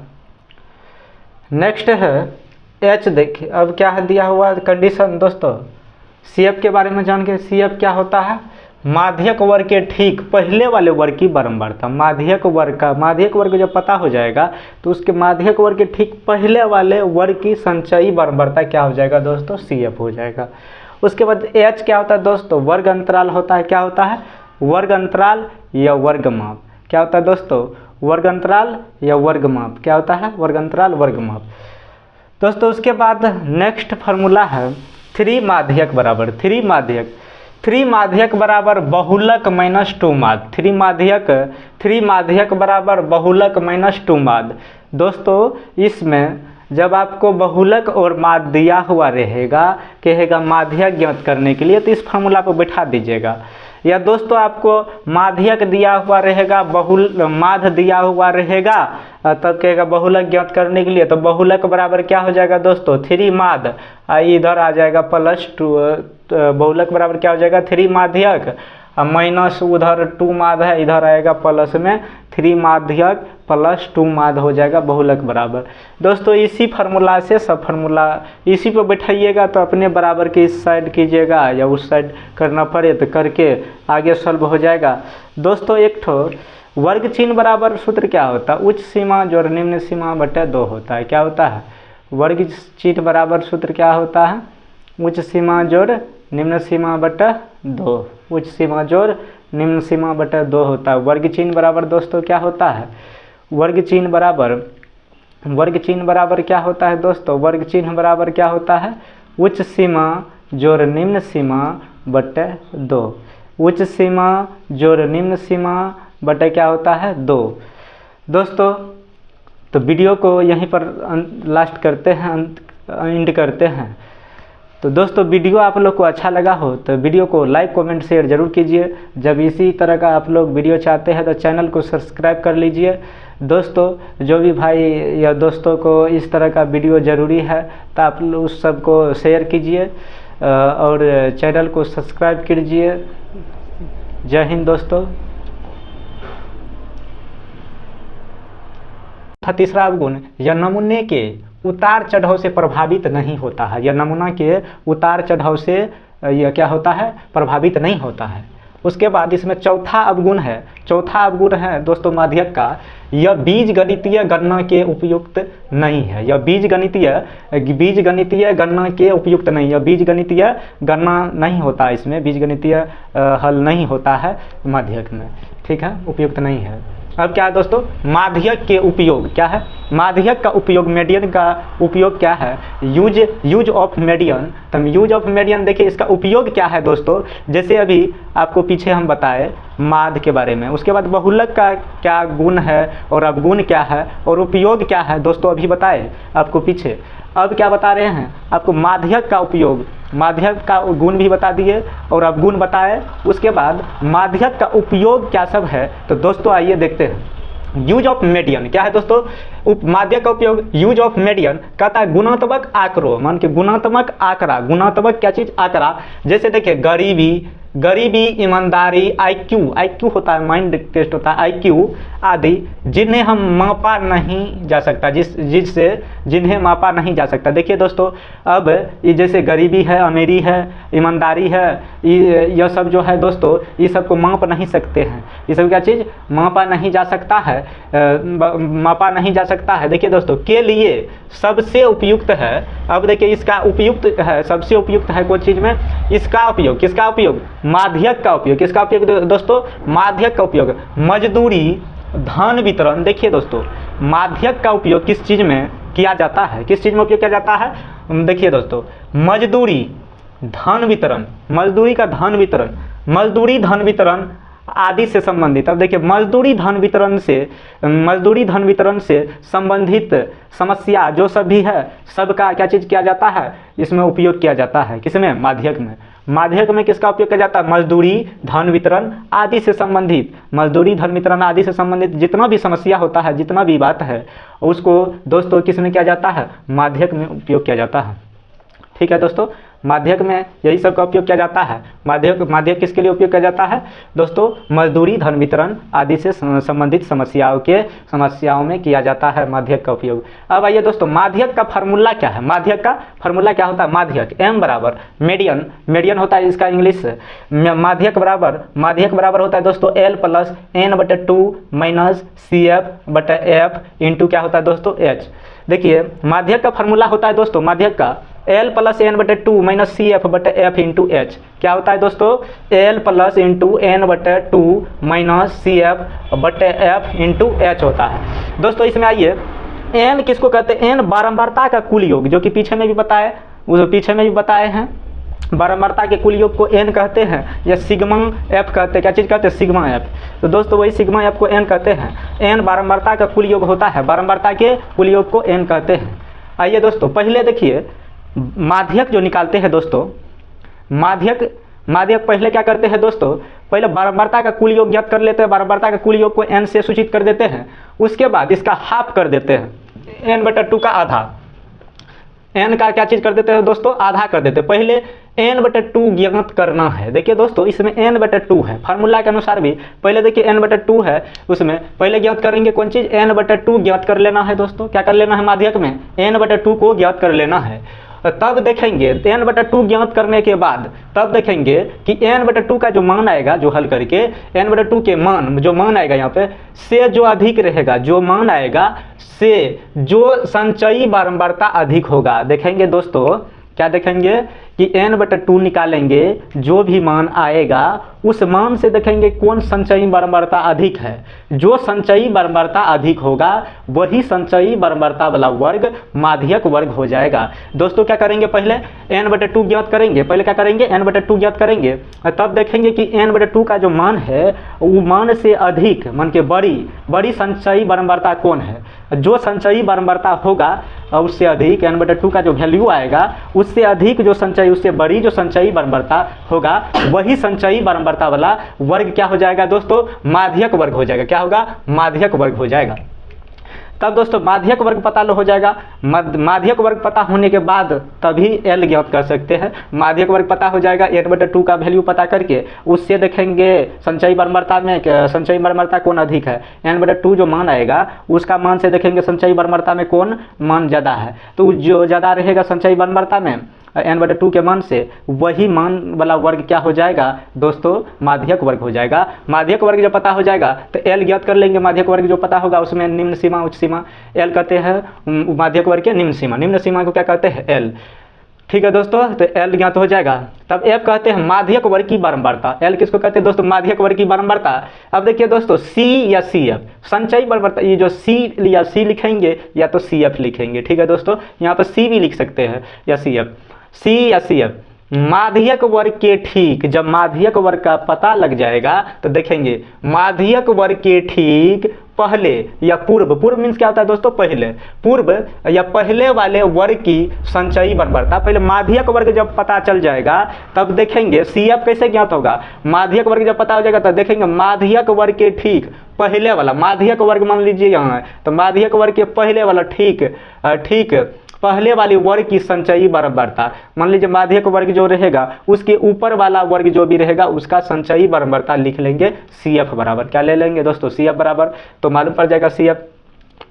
नेक्स्ट है एच। देखिए अब क्या है दिया हुआ कंडीशन दोस्तों, CF के बारे में जान के। CF क्या होता है, माध्यक वर्ग के ठीक पहले वाले वर्ग की बारंबारता। माध्यक वर्ग जब पता हो जाएगा तो उसके माध्यक वर्ग के ठीक पहले वाले वर्ग की संचयी बारंबारता क्या हो जाएगा दोस्तों, CF हो जाएगा। उसके बाद H क्या होता है दोस्तों, वर्ग अंतराल होता है। क्या होता है, वर्ग अंतराल या वर्ग माप। क्या होता है दोस्तों, वर्ग अंतराल या वर्ग माप। क्या होता है, वर्ग अंतराल वर्ग माप दोस्तों। उसके बाद नेक्स्ट फार्मूला है 3 माध्यक बराबर 3 माध्यक बराबर बहुलक माइनस 2 माध्य। 3 माध्यक बराबर बहुलक माइनस 2 माध्य। दोस्तों इसमें जब आपको बहुलक और माध्य दिया हुआ रहेगा, कहेगा माध्यक ज्ञात करने के लिए, तो इस फार्मूला पर बैठा दीजिएगा। या दोस्तों आपको माध्यक दिया हुआ रहेगा, माध्य दिया हुआ रहेगा, तब कहेगा बहुलक ज्ञात करने के लिए, तो बहुलक बराबर क्या हो जाएगा दोस्तों, 3 माध्य, इधर आ जाएगा +2। बहुलक बराबर क्या हो जाएगा, 3 माध्यक माइनस उधर 2 माध्य है, इधर आएगा प्लस में 3 माध्यक +2 माध्य हो जाएगा बहुलक बराबर। दोस्तों इसी फार्मूला से सब फार्मूला इसी पे बैठाइएगा, तो अपने बराबर के इस साइड कीजिएगा या उस साइड करना पड़े तो करके आगे सॉल्व हो जाएगा। दोस्तों एक ठो वर्ग चिन्ह बराबर सूत्र क्या होता है, उच्च सीमा जोड़ निम्न सीमा बटे 2 होता है। क्या होता है, वर्ग चिन्ह बराबर सूत्र क्या होता है, उच्च सीमा जोड़ निम्न सीमा बटे 2। उच्च सीमा जोड़ निम्न सीमा बटे 2 होता है। वर्ग चिन्ह बराबर दोस्तों क्या होता है, वर्ग चिन्ह बराबर क्या होता है दोस्तों, वर्ग चिन्ह बराबर क्या होता है, उच्च सीमा जोड़ निम्न सीमा बटे 2। उच्च सीमा जोड़ निम्न सीमा बटे क्या होता है 2। दोस्तों तो वीडियो को यहीं पर लास्ट करते हैं, एंड करते हैं। तो दोस्तों वीडियो आप लोग को अच्छा लगा हो तो वीडियो को लाइक कमेंट शेयर जरूर कीजिए। जब इसी तरह का आप लोग वीडियो चाहते हैं तो चैनल को सब्सक्राइब कर लीजिए। दोस्तों जो भी भाई या दोस्तों को इस तरह का वीडियो ज़रूरी है तो आप लोग उस सबको शेयर कीजिए और चैनल को सब्सक्राइब कीजिए। जय हिंद दोस्तों। तीसरा अवगुण, यह नमूने के उतार चढ़ाव से प्रभावित नहीं होता है। यह नमूना के उतार चढ़ाव से यह क्या होता है, प्रभावित नहीं होता है। उसके बाद इसमें चौथा अवगुण है दोस्तों माध्यक का, यह बीजगणितीय गणना के उपयुक्त नहीं है। यह बीजगणितीय गणना के उपयुक्त नहीं है। बीजगणितीय गणना नहीं होता, इसमें बीजगणितीय हल नहीं होता है माध्यक में, ठीक है, उपयुक्त नहीं है। अब क्या है दोस्तों, माध्यक के उपयोग क्या है, माध्यक का उपयोग, मीडियन का उपयोग क्या है, यूज ऑफ मीडियन। तो यूज ऑफ मीडियन देखिए इसका उपयोग क्या है दोस्तों, जैसे अभी आपको पीछे हम बताए माध्य के बारे में। उसके बाद बहुलक का क्या गुण है और अवगुण क्या है और उपयोग क्या है दोस्तों अभी बताए आपको पीछे। अब क्या बता रहे हैं आपको, माध्यक का उपयोग, माध्यक का गुण भी बता दिए और अवगुण बताए। उसके बाद माध्यक का उपयोग क्या सब है, तो दोस्तों आइए देखते हैं। यूज ऑफ मीडियन क्या है दोस्तों, माध्यक का उपयोग, यूज ऑफ मीडियन कहता है गुणात्मक आंकड़ों, मान के गुणात्मक आंकड़ा, गुणात्मक क्या चीज, आंकड़ा। जैसे देखिए गरीबी, ईमानदारी, IQ होता है, माइंड टेस्ट होता है, IQ आदि, जिन्हें हम मापा नहीं जा सकता, जिन्हें मापा नहीं जा सकता। देखिए दोस्तों अब ये जैसे गरीबी है, अमीरी है, ईमानदारी है, यह सब जो है दोस्तों ये सब को माप नहीं सकते हैं। ये सब क्या चीज़ मापा नहीं जा सकता है, देखिए दोस्तों के लिए सबसे उपयुक्त है। अब देखिए इसका उपयुक्त है, सबसे उपयुक्त है कोई चीज़ में, इसका उपयोग, किसका उपयोग, माध्यक का उपयोग। किसका उपयोग दोस्तों, माध्यक का उपयोग। मजदूरी, धन वितरण। देखिए दोस्तों माध्यक का उपयोग किस चीज़ में किया जाता है, किस चीज़ में उपयोग किया जाता है, देखिए दोस्तों मजदूरी, धन वितरण, मजदूरी का धन वितरण, मजदूरी धन वितरण आदि से संबंधित। अब देखिए मजदूरी धन वितरण से संबंधित समस्या जो सभी है सबका क्या चीज़ किया जाता है, इसमें उपयोग किया जाता है। किसमें? माध्यक में। माध्यक में किसका उपयोग किया जाता है? मजदूरी धन वितरण आदि से संबंधित। मजदूरी धन वितरण आदि से संबंधित जितना भी समस्या होता है, जितना भी बात है, उसको दोस्तों किस में किया जाता है? माध्यक में उपयोग किया जाता है। ठीक है दोस्तों, माध्यक में यही सब का उपयोग किया जाता है। माध्यक किसके लिए उपयोग किया जाता है दोस्तों? मजदूरी धन वितरण आदि से संबंधित समस्याओं में किया जाता है माध्यक का उपयोग। अब आइए दोस्तों, माध्यक का फार्मूला क्या है? माध्यक का फार्मूला क्या होता है? माध्यक M बराबर मीडियन होता है इसका इंग्लिश। माध्यक बराबर होता है दोस्तों L plus N/2 minus CF/F into क्या होता है दोस्तों? H। देखिए माध्यक का फार्मूला होता है दोस्तों, माध्यक का L plus N/2 minus CF/F into H। क्या होता है दोस्तों? L plus into N/2 minus CF/F into H होता है। दोस्तों इसमें आइए, N किसको कहते हैं? N बारंबारता का कुल योग, जो कि पीछे में भी बताए हैं। बारंबारता के कुल योग को N कहते हैं या सिग्मा F कहते हैं। क्या चीज़ कहते हैं? Sigma F। तो दोस्तों वही सिग्मा F को N कहते हैं। N बारंबारता का कुल योग होता है, बारंबारता के कुल योग को N कहते हैं। आइए दोस्तों, पहले देखिए माध्यक जो निकालते हैं दोस्तों, माध्यक पहले क्या करते हैं दोस्तों? पहले बारंबारता का कुल योग ज्ञात कर लेते हैं। बारंबारता का कुल योग को N से सूचित कर देते हैं। उसके बाद इसका हाफ कर देते हैं, N/2 का आधा। N का क्या चीज़ कर देते हैं दोस्तों? आधा कर देते हैं। पहले N/2 ज्ञात करना है। देखिए दोस्तों इसमें N/2 है, फार्मूला के अनुसार भी पहले देखिए N/2 है, उसमें पहले ज्ञात करेंगे कौन चीज़? N/2 ज्ञात कर लेना है दोस्तों। क्या कर लेना है? माध्यक में N/2 को ज्ञात कर लेना है। तब देखेंगे N/2 ज्ञात करने के बाद तब देखेंगे कि N/2 का जो मान आएगा, जो हल करके N/2 के मान जो मान आएगा यहाँ पे से जो अधिक रहेगा, जो मान आएगा से जो संचयी बारंबारता अधिक होगा। देखेंगे दोस्तों, क्या देखेंगे कि N/2 निकालेंगे, जो भी मान आएगा उस मान से देखेंगे कौन संचयी बारंबारता अधिक है। जो संचयी बारंबारता अधिक होगा वही संचयी बारंबारता वाला वर्ग माध्यक वर्ग हो जाएगा। दोस्तों क्या करेंगे? पहले N/2 ज्ञात करेंगे। पहले क्या करेंगे? N/2 ज्ञात करेंगे। तब देखेंगे कि N/2 का जो मान है वो मान से अधिक, मान के बड़ी संचयी बारंबारता कौन है। जो संचयी बारंबारता होगा उससे अधिक, N/2 का जो वैल्यू आएगा उससे अधिक जो संचयी, उससे बड़ी जो संचयी बारंबारता होगा वही संचयी बारंबारता वाला वर्ग क्या हो जाएगा दोस्तों? माध्यक वर्ग हो जाएगा। क्या होगा? माध्यक वर्ग हो जाएगा। तब दोस्तों माध्यक वर्ग पता हो जाएगा। माध्यक वर्ग पता होने के बाद तभी L ज्ञात कर सकते हैं। माध्यक वर्ग पता हो जाएगा, N/2 का वैल्यू पता करके उससे देखेंगे संचयी बारंबारता कौन अधिक है। N/2 जो मान आएगा उसका मान से देखेंगे संचयी बारंबारता में कौन मान ज़्यादा है। तो जो ज़्यादा रहेगा संचयी बारंबारता में N/2 के मान से, वही मान वाला वर्ग क्या हो जाएगा दोस्तों? माध्यक वर्ग हो जाएगा। माध्यक वर्ग जब पता हो जाएगा तो L ज्ञात कर लेंगे। माध्यक वर्ग जो पता होगा उसमें निम्न सीमा उच्च सीमा L कहते हैं। माध्यक वर्ग के निम्न सीमा को क्या कहते हैं? L। ठीक है दोस्तों, तो L ज्ञात हो जाएगा। तब F कहते हैं माध्यक वर्ग की बारंबारता। L किसको कहते हैं दोस्तों? माध्यक वर्ग की बारंबारता। अब देखिए दोस्तों C या CF, संचयी बारंबारता, ये जो C या C लिखेंगे या तो CF लिखेंगे। ठीक है दोस्तों, यहाँ पर C भी लिख सकते हैं या C या CF। माध्यक वर्ग के ठीक, जब माध्यक वर्ग का पता लग जाएगा तो देखेंगे माध्यक वर्ग के ठीक पहले या पूर्व मीन्स क्या होता है दोस्तों? पहले, पूर्व या पहले वाले वर्ग की संचयी बारंबारता। पहले माध्यक वर्ग जब पता चल जाएगा तब देखेंगे CF कैसे ज्ञात होगा। माध्यक वर्ग जब पता हो जाएगा तब देखेंगे माध्यक वर्ग के ठीक पहले वाला, माध्यक वर्ग मान लीजिए यहाँ है तो माध्यक वर्ग के पहले वाला ठीक पहले वाली वर्ग की संचयी बारंबारता। मान लीजिए माध्यक वर्ग जो रहेगा उसके ऊपर वाला वर्ग जो भी रहेगा उसका संचयी बारंबारता लिख लेंगे CF बराबर। क्या ले लेंगे दोस्तों? CF बराबर, तो मालूम पड़ जाएगा CF।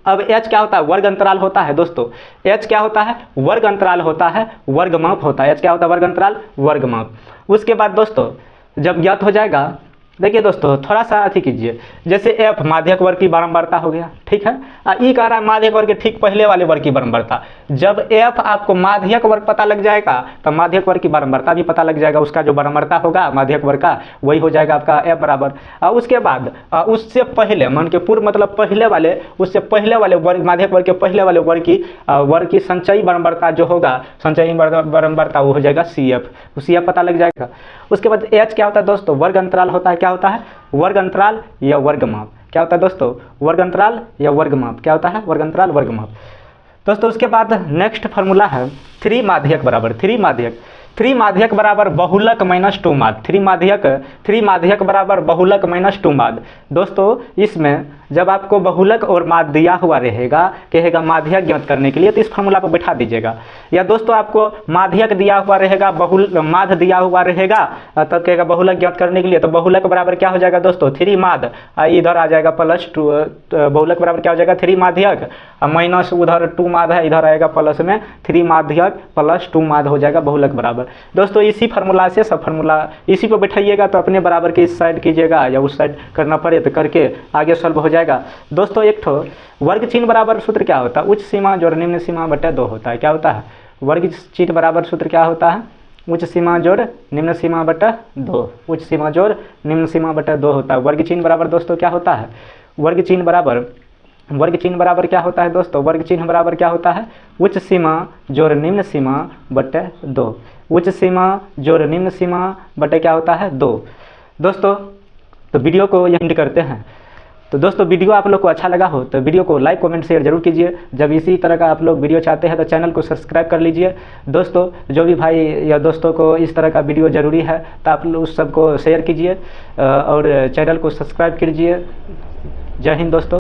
अब H क्या होता है? वर्ग अंतराल होता है दोस्तों। H क्या होता है? वर्ग अंतराल होता है, वर्गमाप होता है। H क्या होता है? वर्ग अंतराल, वर्गमाप। उसके बाद दोस्तों जब ज्ञात हो जाएगा देखिए दोस्तों थोड़ा सा अथी कीजिए, जैसे एफ माध्यक वर्ग की बारंबारता हो गया, ठीक है। ई कह रहा है माध्यक वर्ग के ठीक पहले वाले वर्ग की बारंबारता। जब एफ आपको माध्यक वर्ग पता लग जाएगा तो माध्यक वर्ग की बारंबारता भी पता लग जाएगा, उसका जो बारंबारता होगा माध्यक वर्ग का वही हो जाएगा आपका एफ बराबर। उसके बाद उससे पहले मान के पूर्व मतलब पहले वाले, उससे पहले वाले वर्ग माध्यक वर्ग के पहले वाले वर्ग की संचयी बारंबारता जो होगा, संचयी बारंबारता वो हो जाएगा सी एफ, सी एफ पता लग जाएगा। उसके बाद एच क्या होता है दोस्तों, वर्ग अंतराल होता है। क्या होता है, वर्ग अंतराल या वर्ग माप। क्या होता है दोस्तों, वर्ग अंतराल या वर्ग माप। क्या होता है, वर्ग अंतराल वर्ग माप। दोस्तों उसके बाद नेक्स्ट फार्मूला है थ्री माध्यक बराबर थ्री माध्यक बराबर बहुलक माइनस टू माध। थ्री माध्यक बराबर बहुलक माइनस टू माध। दोस्तों इसमें जब आपको बहुलक और माध दिया हुआ रहेगा, कहेगा माध्यक ज्ञात करने के लिए, तो इस फार्मूला पर बैठा दीजिएगा। या दोस्तों आपको माध्यक दिया हुआ रहेगा, माध दिया हुआ रहेगा, तब कहेगा बहुलक ज्ञात करने के लिए, तो बहुलक बराबर क्या हो जाएगा दोस्तों, थ्री माध, इधर आ जाएगा प्लस टू, बहुलक बराबर क्या हो जाएगा, थ्री माध्यक माइनस उधर टू माध है, इधर आएगा प्लस में थ्री माध्यक प्लस टू माध हो जाएगा बहुलक बराबर। दोस्तों इसी फार्मूला से सब फार्मूला इसी पे बैठाइएगा, तो अपने बराबर के इस साइड कीजिएगा, या उस साइड करना पड़े तो करके आगे सॉल्व हो जाएगा। दोस्तों एक ठो वर्ग चिन्ह बराबर सूत्र क्या होता है, उच्च सीमा जोड़ निम्न सीमा बटे दो होता है। क्या होता है, वर्ग चिन्ह बराबर सूत्र क्या होता है, उच्च सीमा जोड़ निम्न सीमा बटे दो, उच्च सीमा जोड़ निम्न सीमा बटे दो होता है। वर्ग चिन्ह बराबर दोस्तों क्या होता है, वर्ग चिन्ह बराबर क्या होता है दोस्तों, वर्ग चिन्ह बराबर क्या होता है, उच्च सीमा जोड़ निम्न सीमा बटे दो, उच्च सीमा जोड़ निम्न सीमा बटे क्या होता है दो। दोस्तों तो वीडियो को एंड करते हैं। तो दोस्तों वीडियो आप लोग को अच्छा लगा हो तो वीडियो को लाइक कमेंट शेयर जरूर कीजिए। जब इसी तरह का आप लोग वीडियो चाहते हैं तो चैनल को सब्सक्राइब कर लीजिए। दोस्तों जो भी भाई या दोस्तों को इस तरह का वीडियो ज़रूरी है तो आप लोग उस सबको शेयर कीजिए और चैनल को सब्सक्राइब कीजिए। जय हिंद दोस्तों।